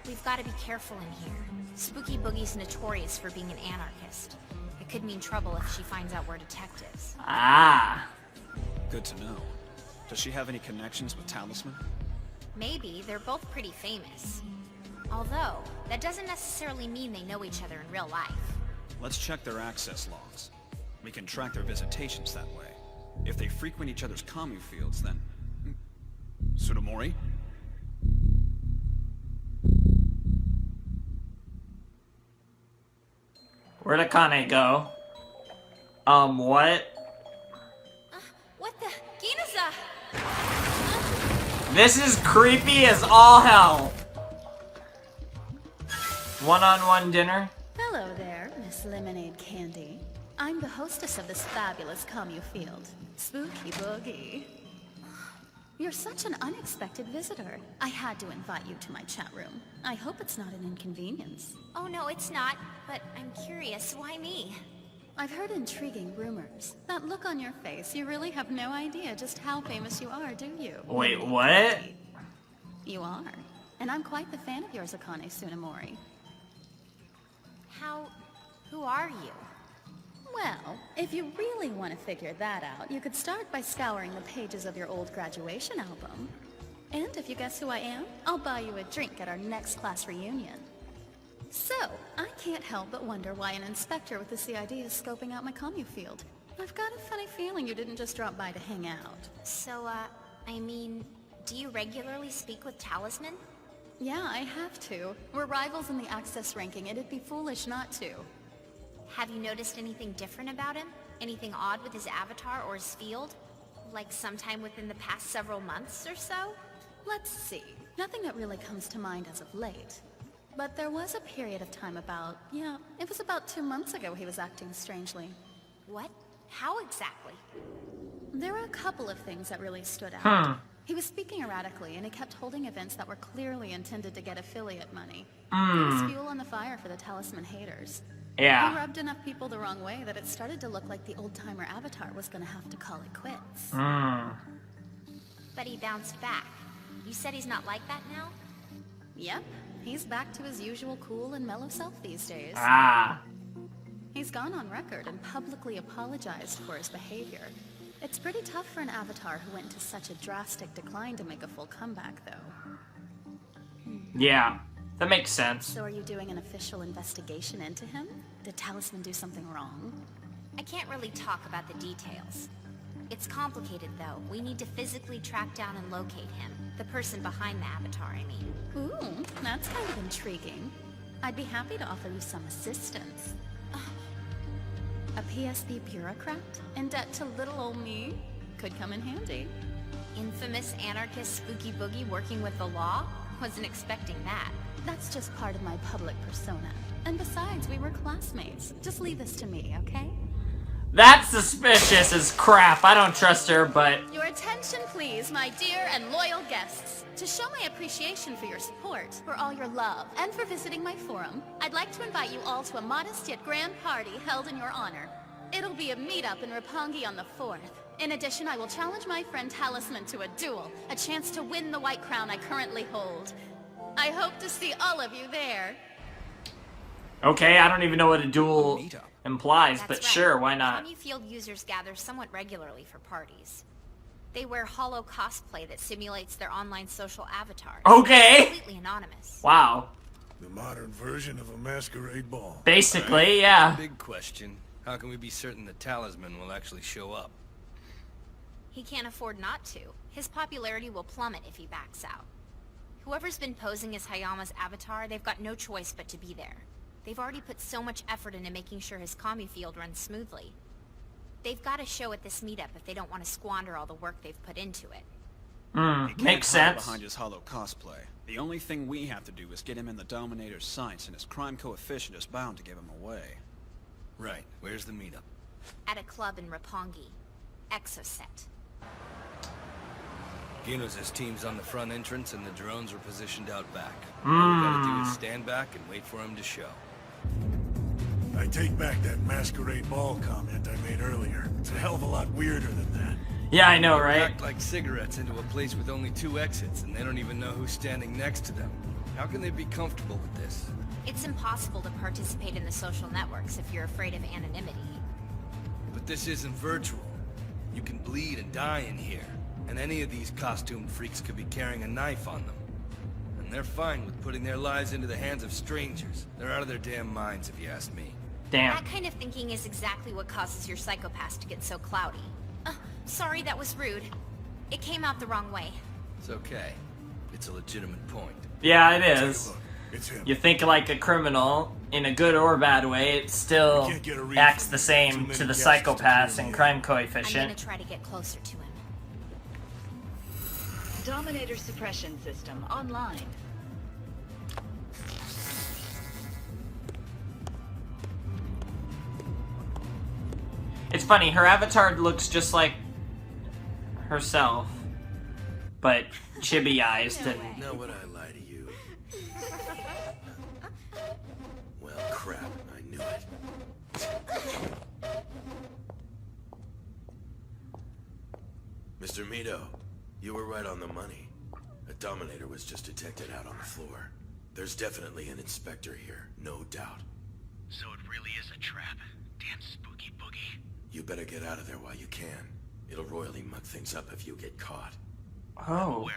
S3: We've got to be careful in here. Spooky Boogie's notorious for being an anarchist. It could mean trouble if she finds out we're detectives.
S1: Ah.
S2: Good to know. Does she have any connections with Talisman?
S3: Maybe. They're both pretty famous. Although, that doesn't necessarily mean they know each other in real life.
S2: Let's check their access logs. We can track their visitations that way. If they frequent each other's commune fields, then... Tsudomori?
S1: Where'd Akane go? What?
S3: What the? Ginaza!
S1: This is creepy as all hell. One-on-one dinner?
S14: Hello there, Miss Lemonade Candy. I'm the hostess of this fabulous commune field, Spooky Boogie. You're such an unexpected visitor. I had to invite you to my chat room. I hope it's not an inconvenience.
S3: Oh no, it's not. But I'm curious, why me?
S14: I've heard intriguing rumors. That look on your face, you really have no idea just how famous you are, do you?
S1: Wait, what?
S14: You are. And I'm quite the fan of yours, Akane Tsunomori.
S3: Who are you?
S14: Well, if you really want to figure that out, you could start by scouring the pages of your old graduation album. And if you guess who I am, I'll buy you a drink at our next class reunion. So, I can't help but wonder why an inspector with the CID is scoping out my commune field. I've got a funny feeling you didn't just drop by to hang out.
S3: So, I mean, do you regularly speak with Talisman?
S14: Yeah, I have to. We're rivals in the access ranking, and it'd be foolish not to.
S3: Have you noticed anything different about him? Anything odd with his avatar or his field? Like sometime within the past several months or so?
S14: Let's see. Nothing that really comes to mind as of late. But there was a period of time it was about 2 months ago he was acting strangely.
S3: What? How exactly?
S14: There were a couple of things that really stood out. He was speaking erratically, and he kept holding events that were clearly intended to get affiliate money. It was fuel on the fire for the Talisman haters.
S1: Yeah.
S14: He rubbed enough people the wrong way that it started to look like the old-timer avatar was gonna have to call it quits.
S3: But he bounced back. You said he's not like that now?
S14: Yep. He's back to his usual cool and mellow self these days.
S1: Ah.
S14: He's gone on record and publicly apologized for his behavior. It's pretty tough for an avatar who went into such a drastic decline to make a full comeback, though.
S1: Yeah, that makes sense.
S14: So are you doing an official investigation into him? Did Talisman do something wrong?
S3: I can't really talk about the details. It's complicated, though. We need to physically track down and locate him. The person behind the avatar, I mean.
S14: Ooh, that's kind of intriguing. I'd be happy to offer you some assistance. A PSP bureaucrat in debt to little old me could come in handy.
S3: Infamous anarchist Spooky Boogie working with the law? Wasn't expecting that.
S14: That's just part of my public persona. And besides, we were classmates. Just leave this to me, okay?
S1: That's suspicious as crap. I don't trust her, but...
S14: Your attention, please, my dear and loyal guests. To show my appreciation for your support, for all your love, and for visiting my forum, I'd like to invite you all to a modest yet grand party held in your honor. It'll be a meetup in Roppongi on the 4th. In addition, I will challenge my friend Talisman to a duel, a chance to win the white crown I currently hold. I hope to see all of you there.
S1: Okay, I don't even know what a duel implies,
S3: That's
S1: but
S3: right.
S1: sure, why not?
S3: Tommy Field users gather somewhat regularly for parties. They wear hollow cosplay that simulates their online social avatars.
S1: Okay.
S3: Completely anonymous.
S1: Wow.
S5: The modern version of a masquerade ball.
S1: Basically, yeah.
S10: Big question. How can we be certain the Talisman will actually show up?
S3: He can't afford not to. His popularity will plummet if he backs out. Whoever's been posing as Hayama's avatar, they've got no choice but to be there. They've already put so much effort into making sure his commie field runs smoothly. They've got to show at this meetup if they don't want to squander all the work they've put into it.
S1: Makes
S2: He can't hide
S1: sense.
S2: behind his hollow cosplay. The only thing we have to do is get him in the Dominator's sights, and his crime coefficient is bound to give him away.
S10: Right. Where's the meetup?
S3: At a club in Roppongi. Exoset.
S10: Gino's has teams on the front entrance, and the drones are positioned out back. All we gotta do is stand back and wait for him to show.
S5: I take back that masquerade ball comment I made earlier. It's a hell of a lot weirder than that.
S1: Yeah, I know,
S10: They
S1: right?
S10: packed like cigarettes into a place with only 2 exits, and they don't even know who's standing next to them. How can they be comfortable with this?
S3: It's impossible to participate in the social networks if you're afraid of anonymity.
S10: But this isn't virtual. You can bleed and die in here, and any of these costumed freaks could be carrying a knife on them. And they're fine with putting their lives into the hands of strangers. They're out of their damn minds, if you ask me.
S1: Damn.
S3: That kind of thinking is exactly what causes your psychopaths to get so cloudy. Sorry, that was rude. It came out the wrong way.
S10: It's okay. It's a legitimate point.
S1: Yeah, it is.
S5: It's him.
S1: You think like a criminal, in a good or bad way, it still
S5: can't get a read
S1: acts
S5: from
S1: the
S5: him.
S1: same
S5: Too
S1: to
S5: many
S1: the
S5: guesses to
S1: psychopaths
S5: clear
S1: and
S5: the
S1: crime
S3: I'm
S1: coefficient.
S3: gonna try to get closer to him.
S15: Dominator suppression system online.
S1: It's funny, her avatar looks just like herself, but chibi-eyed and...
S6: Now would I lie to you? Well, crap, I knew it. Mr. Mito, you were right on the money. A Dominator was just detected out on the floor. There's definitely an inspector here, no doubt.
S8: So it really is a trap. Damn spooky boogie.
S6: You better get out of there while you can. It'll royally muck things up if you get caught.
S1: Oh,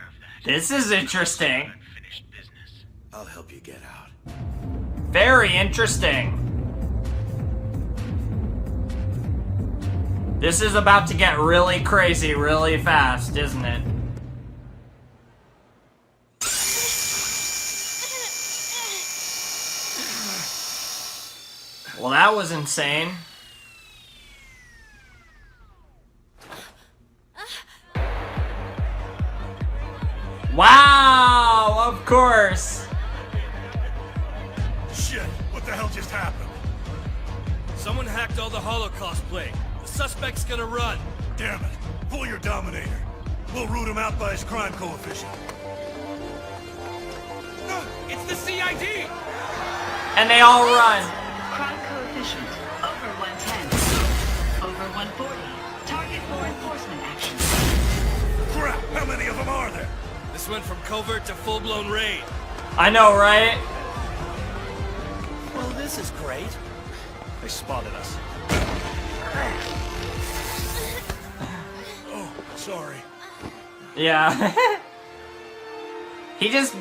S1: this is interesting.
S8: Unfinished business.
S6: I'll help you get out.
S1: Very interesting. This is about to get really crazy really fast, isn't it? Well, that was insane. Wow, of course.
S5: Shit, what the hell just happened?
S10: Someone hacked all the Holocaust play. The suspect's gonna run.
S5: Damn it. Pull your Dominator. We'll root him out by his crime coefficient.
S10: It's the CID!
S1: And they all run.
S15: Crime coefficient over 110. Over 140. Target for enforcement action.
S5: Crap, how many of them are there?
S10: This went from covert to full-blown raid.
S1: I know, right?
S8: Well, this is great.
S2: They spotted us.
S5: Oh, sorry.
S1: Yeah. He just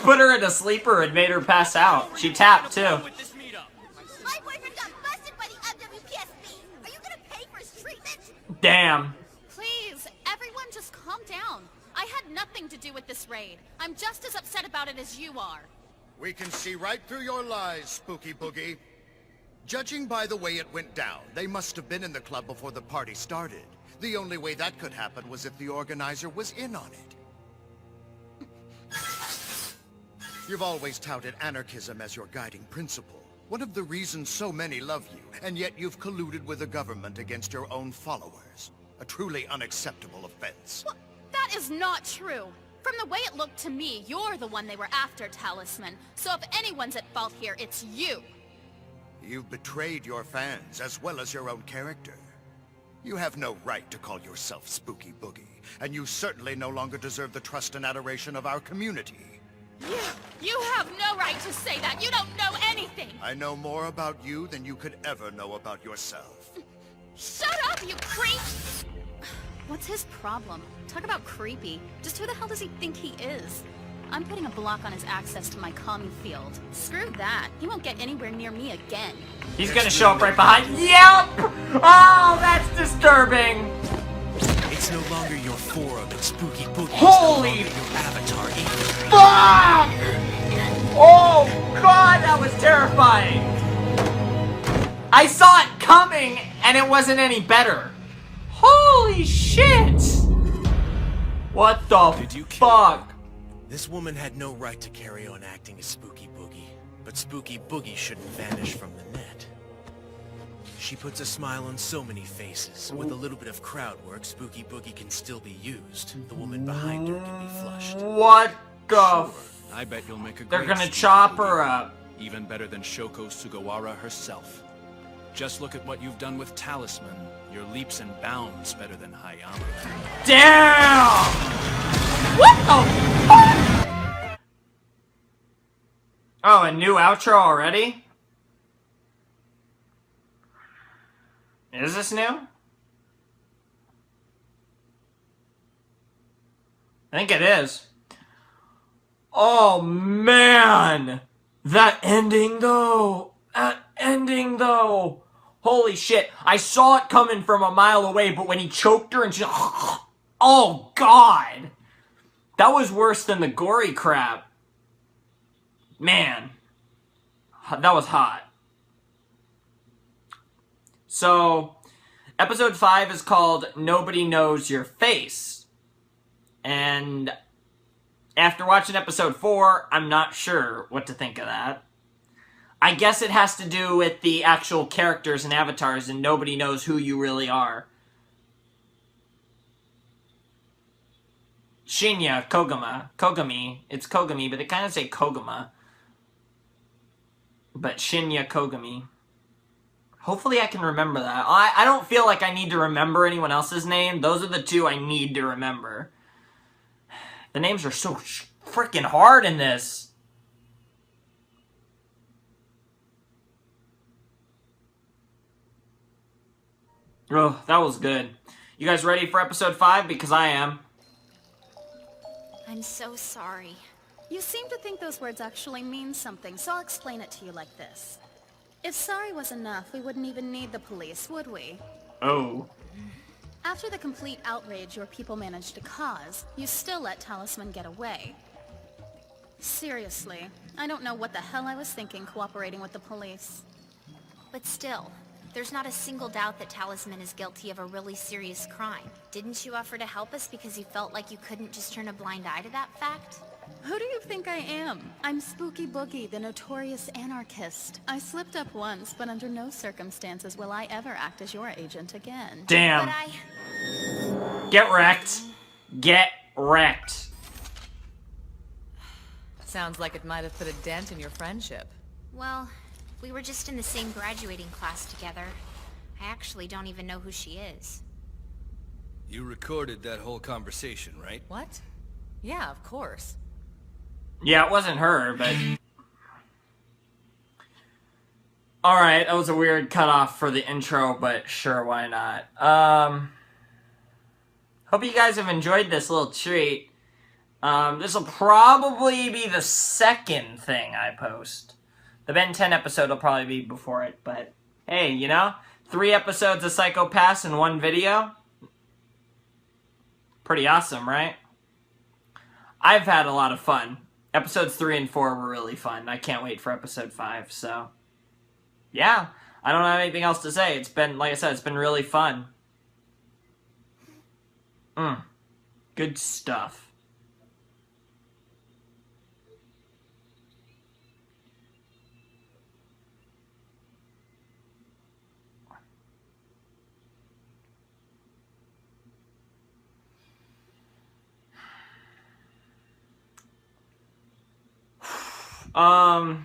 S1: put her in a sleeper and made her pass out. She tapped too.
S3: My boyfriend got busted by the WPSB. Are you gonna pay for his treatment?
S1: Damn.
S14: Please, everyone just calm down. I had nothing to do with this raid. I'm just as upset about it as you are.
S12: We can see right through your lies, Spooky Boogie. Judging by the way it went down, they must have been in the club before the party started. The only way that could happen was if the organizer was in on it. You've always touted anarchism as your guiding principle. One of the reasons so many love you, and yet you've colluded with the government against your own followers. A truly unacceptable offense.
S14: Well, that is not true. From the way it looked to me, you're the one they were after, Talisman. So if anyone's at fault here, it's you.
S12: You've betrayed your fans, as well as your own character. You have no right to call yourself Spooky Boogie, and you certainly no longer deserve the trust and adoration of our community.
S14: You have no right to say that. You don't know anything.
S12: I know more about you than you could ever know about yourself.
S14: Shut up, you creep! What's his problem? Talk about creepy. Just who the hell does he think he is? I'm putting a block on his access to my calming field. Screw that. He won't get anywhere near me again.
S1: He's gonna show up right behind. Yep! Oh, that's disturbing.
S11: It's no longer your forum and Spooky Boogie.
S1: Holy
S11: your avatar either.
S1: fuck! Oh god, that was terrifying. I saw it coming and it wasn't any better. Holy shit! What the fuck?
S11: This woman had no right to carry on acting as Spooky Boogie, but Spooky Boogie shouldn't vanish from the net. She puts a smile on so many faces. With a little bit of crowd work, Spooky Boogie can still be used. The woman behind her can be flushed.
S1: What the
S2: I bet you'll make a
S1: They're
S2: great
S1: gonna
S2: Spooky
S1: chop
S2: Boogie.
S1: her up.
S2: Even better than Shoko Sugawara herself. Just look at what you've done with Talisman. Your leaps and bounds better than Hayama.
S1: Damn! What the fuck? Oh, a new outro already? Is this new? I think it is. Oh, man! That ending, though! Holy shit. I saw it coming from a mile away, but when he choked her and she... Oh, God! That was worse than the gory crap. Man. That was hot. So, episode 5 is called Nobody Knows Your Face. And after watching episode 4, I'm not sure what to think of that. I guess it has to do with the actual characters and avatars, and nobody knows who you really are. Shinya Kogami. It's Kogami, but they kind of say Kogama. But Shinya Kogami. Hopefully I can remember that. I don't feel like I need to remember anyone else's name. Those are the two I need to remember. The names are so freaking hard in this. Oh, that was good. You guys ready for episode 5? Because I am.
S3: I'm so sorry.
S14: You seem to think those words actually mean something, so I'll explain it to you like this. If sorry was enough, we wouldn't even need the police, would we?
S1: Oh.
S14: After the complete outrage your people managed to cause, you still let Talisman get away. Seriously, I don't know what the hell I was thinking cooperating with the police.
S3: But still, there's not a single doubt that Talisman is guilty of a really serious crime. Didn't you offer to help us because you felt like you couldn't just turn a blind eye to that fact?
S14: Who do you think I am? I'm Spooky Boogie, the notorious anarchist. I slipped up once, but under no circumstances will I ever act as your agent again.
S1: Damn.
S3: But
S1: Get wrecked. Get wrecked.
S7: Sounds like it might have put a dent in your friendship.
S3: well, we were just in the same graduating class together. I actually don't even know who she is.
S10: You recorded that whole conversation, right?
S7: What? Yeah, of course.
S1: Yeah, it wasn't her, but... Alright, that was a weird cutoff for the intro, but sure, why not? Hope you guys have enjoyed this little treat. This will probably be the second thing I post. The Ben 10 episode will probably be before it, but hey, you know? 3 episodes of Psycho Pass in 1 video? Pretty awesome, right? I've had a lot of fun. Episodes 3 and 4 were really fun. I can't wait for episode 5, so... yeah, I don't have anything else to say. It's been, like I said, it's been really fun. Good stuff. Yeah,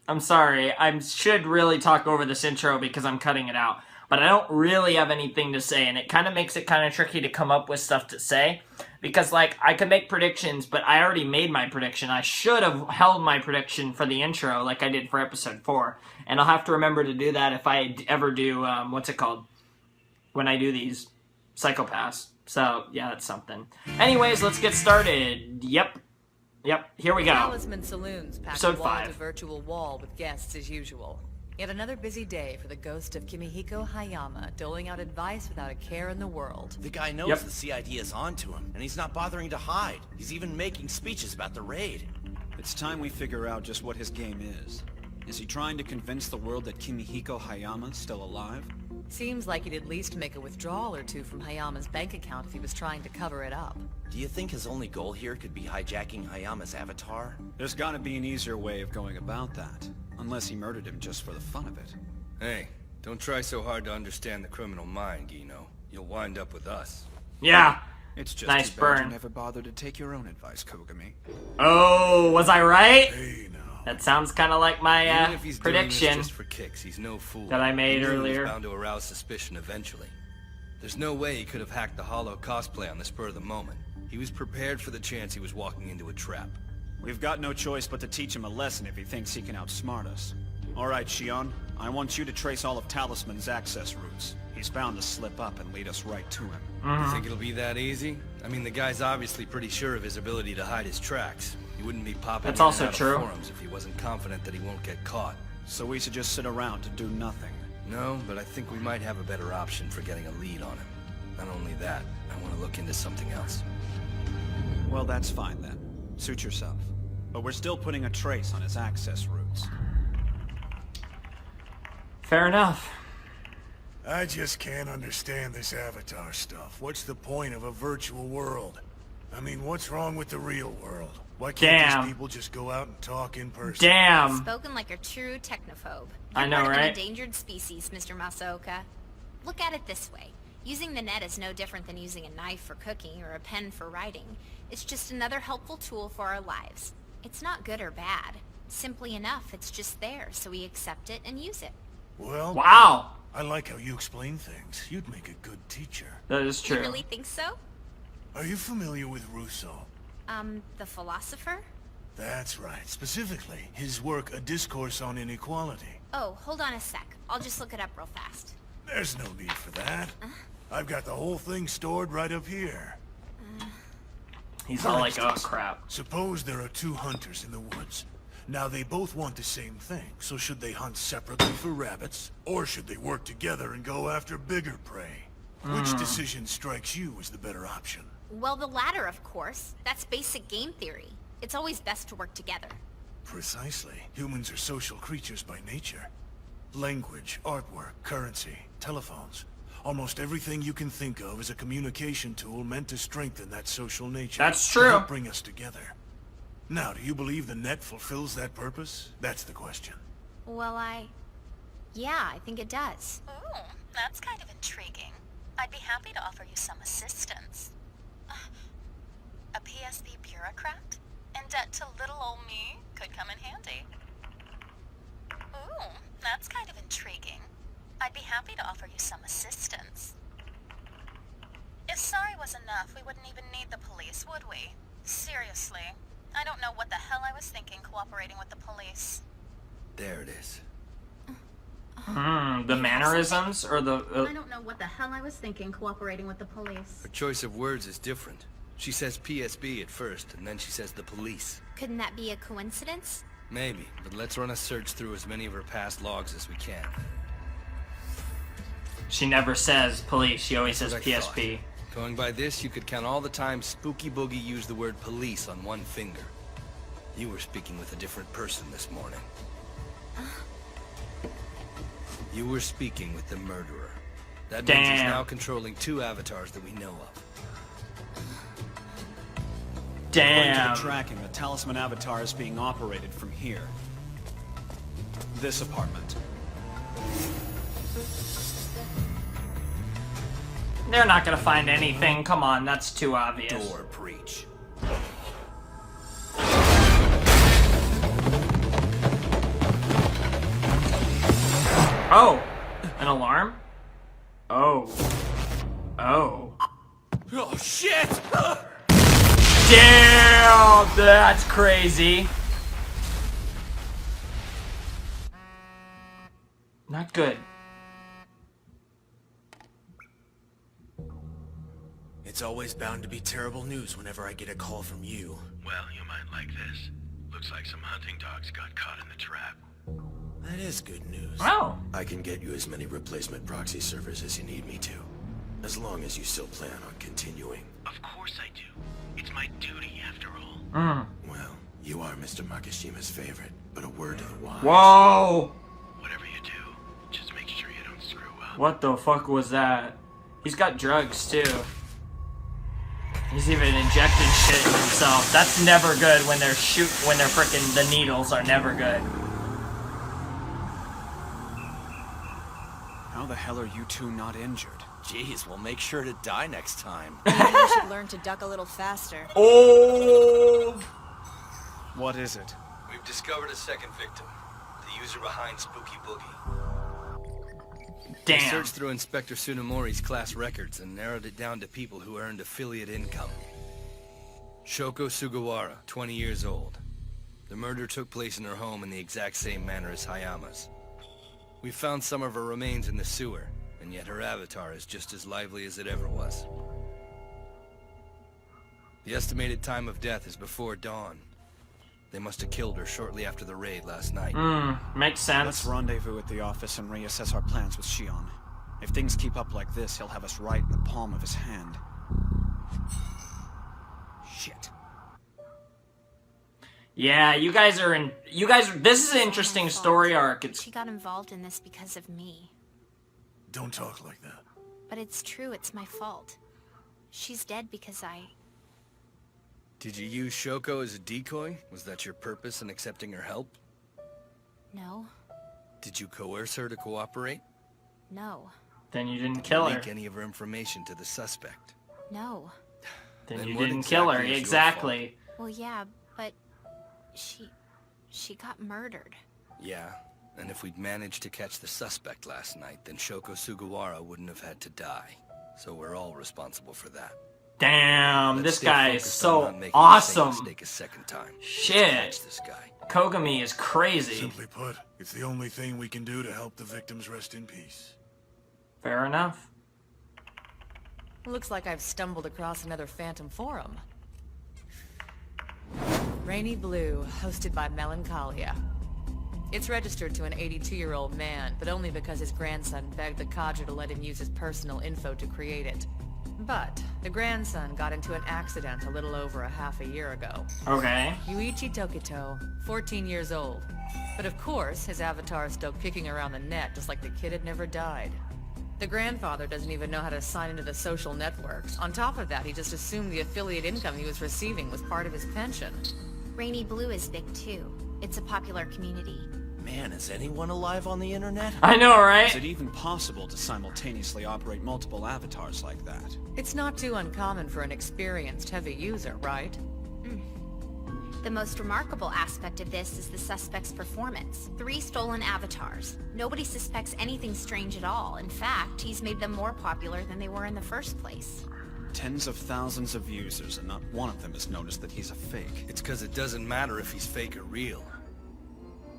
S1: I'm sorry. I should really talk over this intro because I'm cutting it out. But I don't really have anything to say, and it kind of makes it kind of tricky to come up with stuff to say. Because, like, I could make predictions, but I already made my prediction. I should have held my prediction for the intro like I did for episode 4. And I'll have to remember to do that if I ever do, what's it called? When I do these Psychopaths. So, yeah, that's something. Anyways, let's get started. Yep, here we go.
S7: Talisman Saloons packed
S1: Episode
S7: wall
S1: 5.
S7: to virtual wall with guests as usual. Yet another busy day for the ghost of Kimihiko Hayama, doling out advice without a care in the world.
S6: The guy knows the CID is onto him, and he's not bothering to hide. He's even making speeches about the raid.
S2: It's time we figure out just what his game is. Is he trying to convince the world that Kimihiko Hayama's still alive?
S7: Seems like he'd at least make a withdrawal or two from Hayama's bank account if he was trying to cover it up.
S6: Do you think his only goal here could be hijacking Hayama's avatar?
S2: There's gotta be an easier way of going about that. Unless he murdered him just for the fun of it.
S10: Hey, don't try so hard to understand the criminal mind, Gino. You'll wind up with us.
S1: Yeah.
S2: It's just
S1: nice
S2: too bad
S1: burn.
S2: you never bothered to take your own advice, Kogami.
S1: Oh, was I right?
S5: Hey, now.
S1: That sounds kind of like my
S10: Even if he's
S1: prediction
S10: doing this just for kicks, he's no fool.
S1: that I made
S10: He knew
S1: earlier.
S10: He was bound to arouse suspicion eventually. There's no way he could have hacked the hollow cosplay on the spur of the moment. He was prepared for the chance he was walking into a trap.
S2: We've got no choice but to teach him a lesson if he thinks he can outsmart us. Alright, Shion. I want you to trace all of Talisman's access routes. He's bound to slip up and lead us right to him.
S10: You think it'll be that easy? I mean, the guy's obviously pretty sure of his ability to hide his tracks. He wouldn't be popping
S1: That's
S10: in
S1: also
S10: and out
S1: true.
S10: of forums if he wasn't confident that he won't get caught.
S2: So we should just sit around to do nothing.
S10: No, but I think we might have a better option for getting a lead on him. Not only that, I want to look into something else.
S2: Well, that's fine then. Suit yourself. But we're still putting a trace on his access routes.
S1: Fair enough.
S5: I just can't understand this avatar stuff. What's the point of a virtual world? I mean, what's wrong with the real world? Why can't these people just go out and talk in person?
S1: Damn.
S3: Spoken like a true technophobe.
S1: I
S3: You're
S1: know,
S3: part of an
S1: right?
S3: endangered species, Mr. Masaoka. Look at it this way. Using the net is no different than using a knife for cooking or a pen for writing. It's just another helpful tool for our lives. It's not good or bad. Simply enough, it's just there, so we accept it and use it.
S5: Well,
S1: wow.
S5: I like how you explain things. You'd make a good teacher.
S1: That is true.
S3: You really think so?
S5: Are you familiar with Rousseau?
S3: The philosopher?
S5: That's right. Specifically, his work, A Discourse on Inequality.
S3: Oh, hold on a sec. I'll just look it up real fast.
S5: There's no need for that. I've got the whole thing stored right up here.
S1: He's
S5: For
S1: all like, oh
S5: instance,
S1: crap.
S5: Suppose there are two hunters in the woods. Now they both want the same thing, so should they hunt separately for rabbits? Or should they work together and go after bigger prey? Which decision strikes you as the better option?
S3: Well, the latter, of course. That's basic game theory. It's always best to work together.
S5: Precisely. Humans are social creatures by nature. Language, artwork, currency, telephones. Almost everything you can think of is a communication tool meant to strengthen that social nature.
S1: That's
S5: To
S1: true.
S5: help bring us together. Now, do you believe the net fulfills that purpose? That's the question.
S3: Well, yeah, I think it does.
S14: Ooh, that's kind of intriguing. I'd be happy to offer you some assistance. A PSP bureaucrat? In debt to little old me? Could come in handy. Ooh, that's kind of intriguing. I'd be happy to offer you some assistance. If sorry was enough, we wouldn't even need the police, would we? Seriously. I don't know what the hell I was thinking cooperating with the police.
S10: There it is.
S1: The mannerisms or the...
S14: I don't know what the hell I was thinking cooperating with the police.
S10: Her choice of words is different. She says PSB at first, and then she says the police.
S3: Couldn't that be a coincidence?
S10: Maybe, but let's run a search through as many of her past logs as we can.
S1: She never says police, she always says
S10: That's what I
S1: PSP.
S10: thought. Going by this, you could count all the times Spooky Boogie used the word police on one finger. You were speaking with a different person this morning. You were speaking with the murderer. That means he's
S1: Damn.
S10: now controlling two avatars that we know of.
S2: According to
S1: Damn.
S2: the tracking, the Talisman Avatar is being operated from here. This apartment.
S1: They're not gonna find anything. Come on, that's too obvious.
S6: Door breach.
S1: Oh, an alarm? Oh. Oh.
S9: Oh, shit!
S1: Damn, that's crazy. Not good.
S11: It's always bound to be terrible news whenever I get a call from you.
S16: Well, you might like this. Looks like some hunting dogs got caught in the trap.
S11: That is good news.
S1: Oh.
S11: I can get you as many replacement proxy servers as you need me to. As long as you still plan on continuing.
S16: Of course I do. It's my duty, after all.
S11: Well, you are Mr. Makishima's favorite, but a word to the wise.
S1: Whoa!
S16: Whatever you do, just make sure you don't screw up.
S1: What the fuck was that? He's got drugs too. He's even injecting shit in himself. That's never good when they're frickin' the needles are never good.
S2: How the hell are you two not injured?
S6: Jeez, we'll make sure to die next time.
S13: Maybe you should learn to duck a little faster.
S1: Oh!
S2: What is it?
S10: We've discovered a second victim. The user behind Spooky Boogie.
S1: Damn.
S10: We searched through Inspector Tsunemori's class records and narrowed it down to people who earned affiliate income. Shoko Sugawara, 20 years old. The murder took place in her home in the exact same manner as Hayama's. We found some of her remains in the sewer, and yet her avatar is just as lively as it ever was. The estimated time of death is before dawn. They must have killed her shortly after the raid last night.
S1: Makes sense.
S2: Let's rendezvous at the office and reassess our plans with Shion. If things keep up like this, he'll have us right in the palm of his hand. Shit.
S1: Yeah, you guys, this is an interesting story arc.
S3: She got involved in this because of me.
S5: Don't talk like that.
S3: But it's true, it's my fault. She's dead because I...
S10: Did you use Shoko as a decoy? Was that your purpose in accepting her help?
S3: No.
S10: Did you coerce her to cooperate?
S3: No.
S1: Then you didn't kill her.
S10: Leak any of her information to the suspect?
S3: No.
S1: Then you didn't kill her, exactly.
S3: Well, yeah, but... She got murdered.
S10: Yeah, and if we'd managed to catch the suspect last night, then Shoko Sugawara wouldn't have had to die. So we're all responsible for that.
S1: Damn, this guy is so
S10: awesome.
S1: awesome.
S10: Mistake a second time.
S1: Shit.
S10: This guy.
S1: Kogami is crazy.
S5: Simply put, it's the only thing we can do to help the victims rest in peace.
S1: Fair enough.
S7: Looks like I've stumbled across another Phantom Forum. Rainy Blue, hosted by Melancholia. It's registered to an 82-year-old man, but only because his grandson begged the cadre to let him use his personal info to create it. But the grandson got into an accident a little over a half a year ago.
S1: Okay.
S7: Yuichi Tokito, 14 years old. But of course, his avatar is still kicking around the net just like the kid had never died. The grandfather doesn't even know how to sign into the social networks. On top of that, he just assumed the affiliate income he was receiving was part of his pension.
S3: Rainy Blue is big too. It's a popular community.
S6: Man, is anyone alive on the internet?
S1: I know, right?
S2: Is it even possible to simultaneously operate multiple avatars like that?
S7: It's not too uncommon for an experienced heavy user, right?
S3: The most remarkable aspect of this is the suspect's performance. 3 stolen avatars. Nobody suspects anything strange at all. In fact, he's made them more popular than they were in the first place.
S2: Tens of thousands of users, and not one of them has noticed that he's a fake.
S10: It's because it doesn't matter if he's fake or real.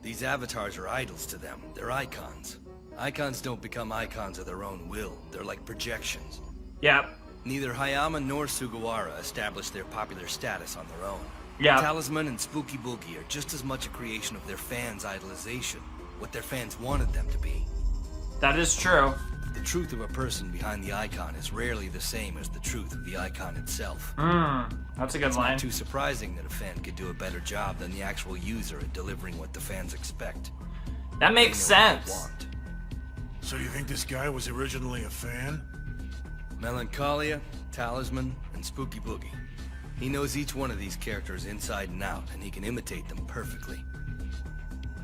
S10: These avatars are idols to them. They're icons. Icons don't become icons of their own will. They're like projections.
S1: Yep.
S10: Neither Hayama nor Sugawara established their popular status on their own.
S1: Yep.
S10: Talisman and Spooky Boogie are just as much a creation of their fans' idolization, what their fans wanted them to be.
S1: That is true.
S10: The truth of a person behind the icon is rarely the same as the truth of the icon itself.
S1: That's a good line.
S10: It's not too surprising that a fan could do a better job than the actual user at delivering what the fans expect.
S1: That makes sense.
S5: So you think this guy was originally a fan?
S10: Melancholia, Talisman, and Spooky Boogie. He knows each one of these characters inside and out, and he can imitate them perfectly.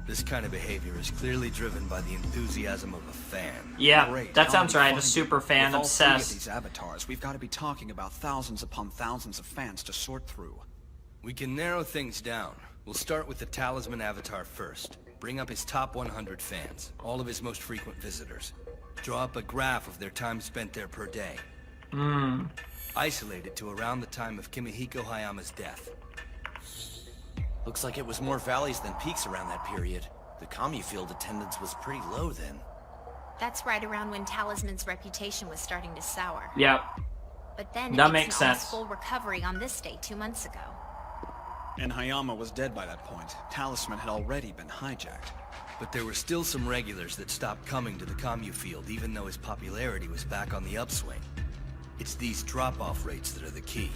S10: This kind of behavior is clearly driven by the enthusiasm of a fan.
S1: Yeah,
S2: Great.
S1: that sounds
S2: How
S1: right.
S2: many
S1: A super fan,
S2: With all 3 of
S1: obsessed.
S2: these avatars, we've got to be talking about thousands upon thousands of fans to sort through.
S10: We can narrow things down. We'll start with the Talisman avatar first. Bring up his top 100 fans, all of his most frequent visitors. Draw up a graph of their time spent there per day. Isolate it to around the time of Kimihiko Hayama's death.
S6: Looks like it was more valleys than peaks around that period. The commune field attendance was pretty low then.
S3: That's right around when Talisman's reputation was starting to sour.
S1: Yep.
S3: But then
S1: That
S3: it
S1: makes
S3: makes an almost
S1: sense.
S3: full recovery on this day 2 months ago.
S2: And Hayama was dead by that point. Talisman had already been hijacked.
S10: But there were still some regulars that stopped coming to the commune field even though his popularity was back on the upswing. It's these drop-off rates that are the key.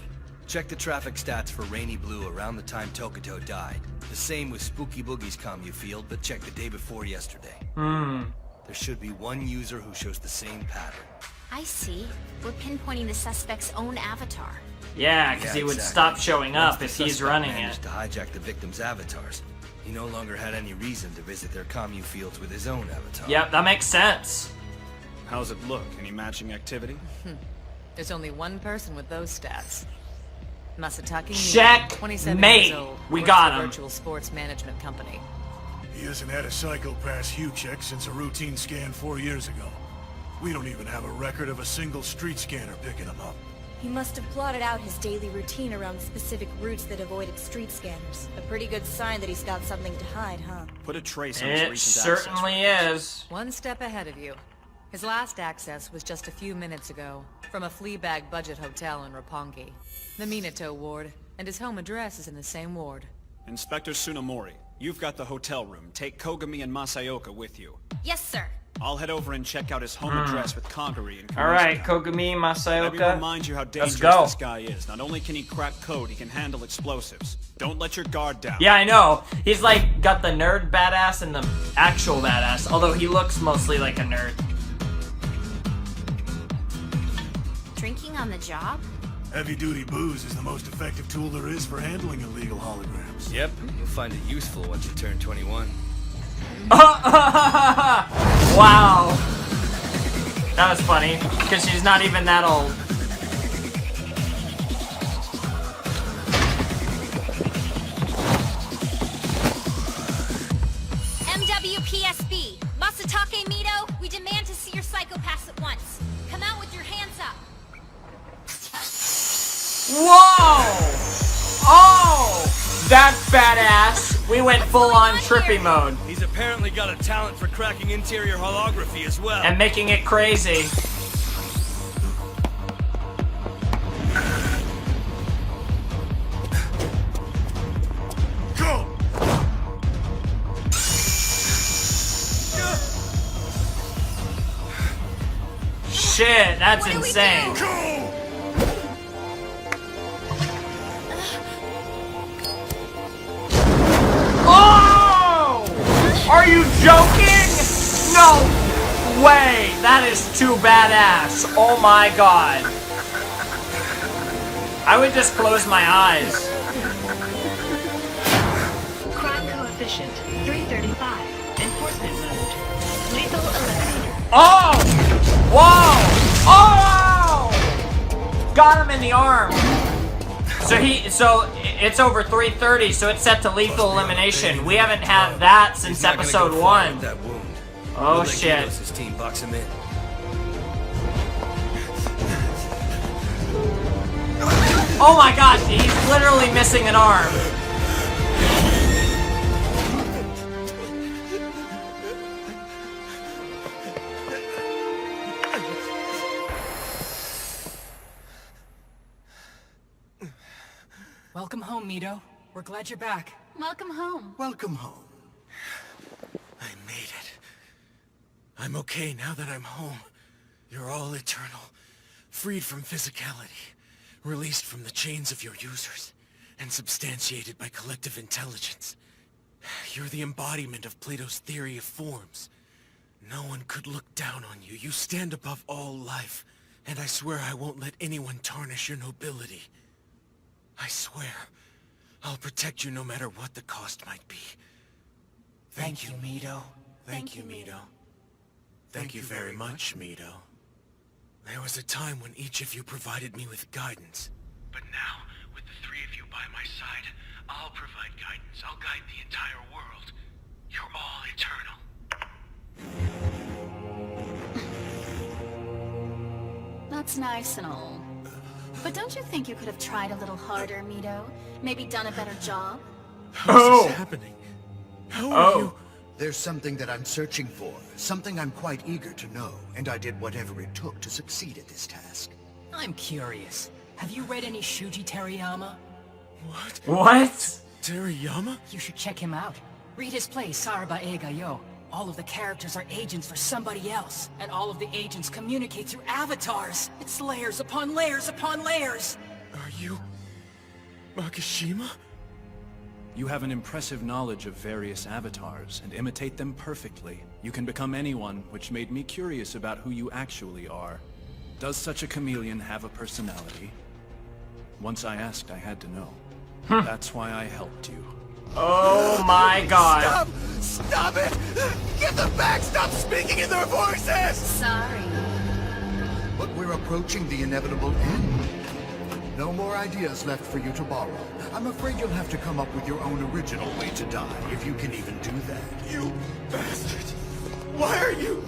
S10: Check the traffic stats for Rainy Blue around the time Tokuto died. The same with Spooky Boogie's commune field, but check the day before yesterday. There should be one user who shows the same pattern.
S3: I see. We're pinpointing the suspect's own avatar.
S1: Yeah, because he would stop showing up if he's running it.
S10: Managed to hijack the victims' avatars. He no longer had any reason to visit their commune fields with his own avatar.
S1: Yep, that makes sense.
S2: How's it look? Any matching activity?
S7: There's only one person with those stats. Masataki
S1: Check
S7: Miura, 27
S1: mate.
S7: years old,
S1: We
S7: works
S1: got
S7: for
S1: him.
S7: Virtual Sports Management Company.
S5: He hasn't had a psychopath hue check since a routine scan 4 years ago. We don't even have a record of a single street scanner picking him up.
S13: He must have plotted out his daily routine around specific routes that avoided street scanners. A pretty good sign that he's got something to hide, huh?
S2: Put a trace on his
S1: It
S2: recent
S1: certainly is.
S7: One step ahead of you. His last access was just a few minutes ago, from a Fleabag budget hotel in Roppongi, the Minato ward, and his home address is in the same ward.
S2: Inspector Tsunomori, you've got the hotel room. Take Kogami and Masaoka with you.
S3: Yes, sir.
S2: I'll head over and check out his home address with Kagari and
S1: Alright, Kogami,
S2: Let me
S1: Masaoka.
S2: remind you how
S1: Let's
S2: dangerous
S1: go.
S2: this guy is. Not only can he crack code, he can handle explosives. Don't let your guard down.
S1: Yeah, I know. He's like got the nerd badass and the actual badass, although he looks mostly like a nerd.
S3: Drinking on the job?
S5: Heavy-duty booze is the most effective tool there is for handling illegal holograms.
S10: Yep, you'll find it useful once you turn 21.
S1: Wow. That was funny, because she's not even that old.
S3: MWPSB, Masatake Mito, we demand to see your psychopaths at once. Come out with your hands up.
S1: Whoa! Oh! That's badass. We went full on trippy mode.
S10: He's apparently got a talent for cracking interior holography as well.
S1: And making it crazy.
S5: Go!
S1: Shit, that's insane. Oh! Are you joking? No way. That is too badass. Oh my god. I would just close my eyes.
S15: Crime coefficient 335. Enforcement mode. Lethal eliminator.
S1: Oh! Whoa! Oh! Got him in the arm. So it's over 330, so it's set to lethal elimination. We haven't had that since episode 1. Oh shit.
S10: His team box him in.
S1: Oh my gosh, he's literally missing an arm.
S17: Welcome home, Mito. We're glad you're back.
S14: Welcome home.
S11: Welcome home. I made it. I'm okay now that I'm home. You're all eternal. Freed from physicality. Released from the chains of your users. And substantiated by collective intelligence. You're the embodiment of Plato's theory of forms. No one could look down on you. You stand above all life. And I swear I won't let anyone tarnish your nobility. I swear, I'll protect you no matter what the cost might be. Thank you, Mito. Thank you, Mito. Thank you very much, Mito. There was a time when each of you provided me with guidance.
S16: But now, with the three of you by my side, I'll provide guidance. I'll guide the entire world. You're all
S14: nice and all. But don't you think you could have tried a little harder, Mito? Maybe done a better job?
S12: What's happening? How are you? There's something that I'm searching for. Something I'm quite eager to know. And I did whatever it took to succeed at this task.
S17: I'm curious. Have you read any Shuji Teriyama?
S4: What?
S1: What?
S4: Teriyama?
S17: You should check him out. Read his play, Saraba Eiga Yo. All of the characters are agents for somebody else, and all of the agents communicate through avatars. It's layers upon layers upon layers.
S4: Are you... Makishima?
S18: You have an impressive knowledge of various avatars, and imitate them perfectly. You can become anyone, which made me curious about who you actually are. Does such a chameleon have a personality? Once I asked, I had to know. That's why I helped you.
S1: Oh my god.
S8: Stop! Stop it! Get them back! Stop speaking in their voices!
S14: Sorry.
S12: But we're approaching the inevitable end. No more ideas left for you to borrow. I'm afraid you'll have to come up with your own original way to die, if you can even do that.
S8: You bastard! Why are you...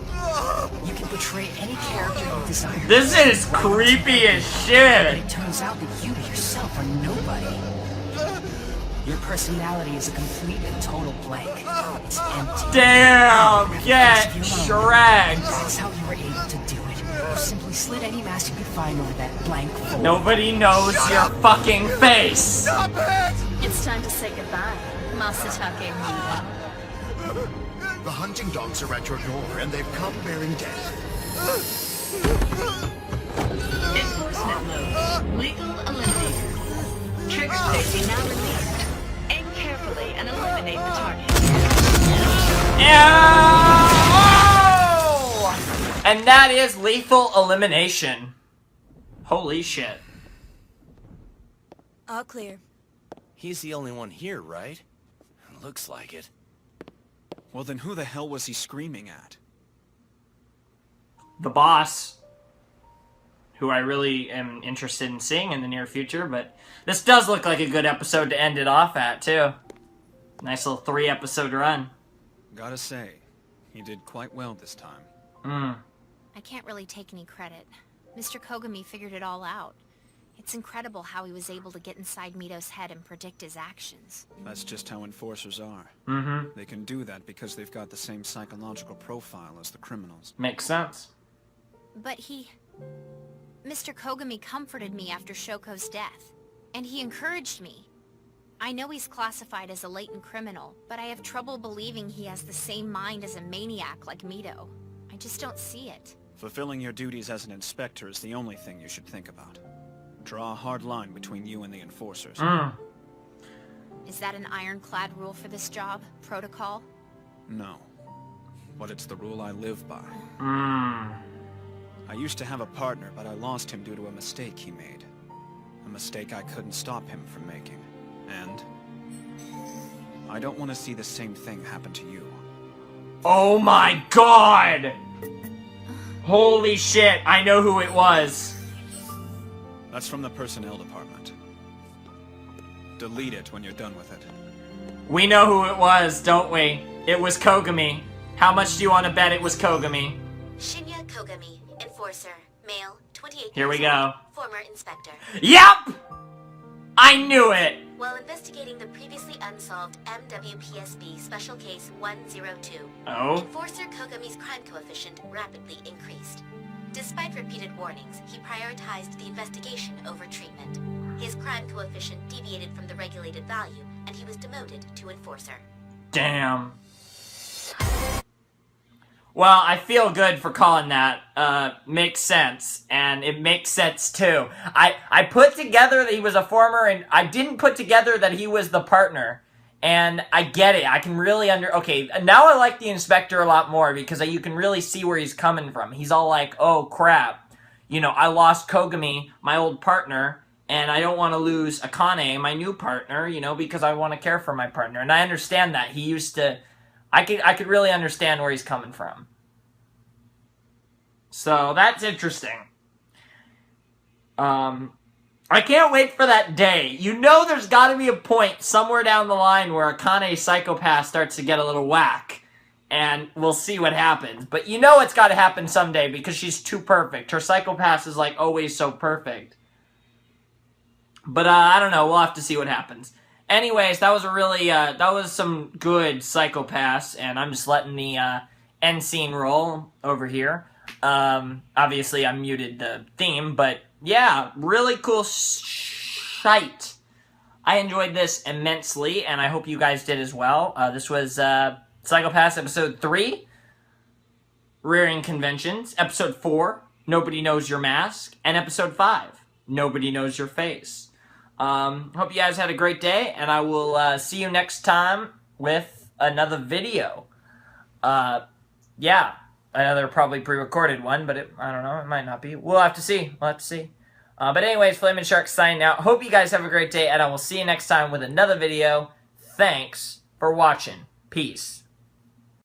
S17: You can portray any character you desire.
S1: This is creepy as shit.
S17: But it turns out that you yourself are nobody. Your personality is a complete and total blank. It's empty.
S1: Damn! Get shredded!
S17: That's how you were able to do it. You simply slid any mask you could find over that blank void.
S1: Nobody knows your fucking face!
S8: Stop it!
S14: It's time to say goodbye, Masatake Mito.
S12: The hunting dogs are at your door, and they've come bearing death.
S15: Enforcement mode. Legal eliminated. Trigger safety now released. Aim carefully and eliminate the target.
S1: Oh! And that is lethal elimination. Holy shit.
S13: All clear.
S6: He's the only one here, right? Looks like it.
S2: Well, then who the hell was he screaming at?
S1: The boss. Who I really am interested in seeing in the near future, but this does look like a good episode to end it off at, too. Nice little 3-episode run.
S2: Gotta say, he did quite well this time.
S3: I can't really take any credit. Mr. Kogami figured it all out. It's incredible how he was able to get inside Mito's head and predict his actions.
S2: That's just how enforcers are. They can do that because they've got the same psychological profile as the criminals.
S1: Makes sense.
S3: But Mr. Kogami comforted me after Shoko's death, and he encouraged me. I know he's classified as a latent criminal, but I have trouble believing he has the same mind as a maniac like Mito. I just don't see it.
S2: Fulfilling your duties as an inspector is the only thing you should think about. Draw a hard line between you and the enforcers.
S3: Is that an ironclad rule for this job? Protocol?
S2: No. But it's the rule I live by. I used to have a partner, but I lost him due to a mistake he made. A mistake I couldn't stop him from making. And I don't want to see the same thing happen to you.
S1: Oh my god! Holy shit, I know who it was.
S2: That's from the personnel department. Delete it when you're done with it.
S1: We know who it was, don't we? It was Kogami. How much do you want to bet it was Kogami?
S19: Shinya Kogami, enforcer, male, 28
S1: Here we
S19: years
S1: go.
S19: old, former inspector.
S1: Yep! I knew it!
S19: While investigating the previously unsolved MWPSB Special Case 102, Enforcer Kogami's crime coefficient rapidly increased. Despite repeated warnings, he prioritized the investigation over treatment. His crime coefficient deviated from the regulated value, and he was demoted to Enforcer.
S1: Damn. Well, I feel good for calling that. Makes sense. And it makes sense, too. I put together that he was a former, and I didn't put together that he was the partner. And I get it. I can really okay, now I like the inspector a lot more because you can really see where he's coming from. He's all like, oh, crap. You know, I lost Kogami, my old partner, and I don't want to lose Akane, my new partner, you know, because I want to care for my partner. And I understand that. He used to... I could really understand where he's coming from. So, that's interesting. I can't wait for that day. You know there's got to be a point somewhere down the line where Akane's psychopath starts to get a little whack. and we'll see what happens. But you know it's got to happen someday because she's too perfect. Her psychopath is like always so perfect. But I don't know. We'll have to see what happens. Anyways, that was a really that was some good psychopaths, and I'm just letting the end scene roll over here. Obviously, I muted the theme, but yeah, really cool shite. I enjoyed this immensely, and I hope you guys did as well. This was Psychopaths Episode 3, Rearing Conventions, Episode 4, Nobody Knows Your Mask, and Episode 5, Nobody Knows Your Face. Hope you guys had a great day, and I will see you next time with another video. Yeah, another probably pre-recorded one, but I don't know, it might not be. We'll have to see. But anyways, TheFlamingShark signing out. Hope you guys have a great day, and I will see you next time with another video. Thanks for watching. Peace.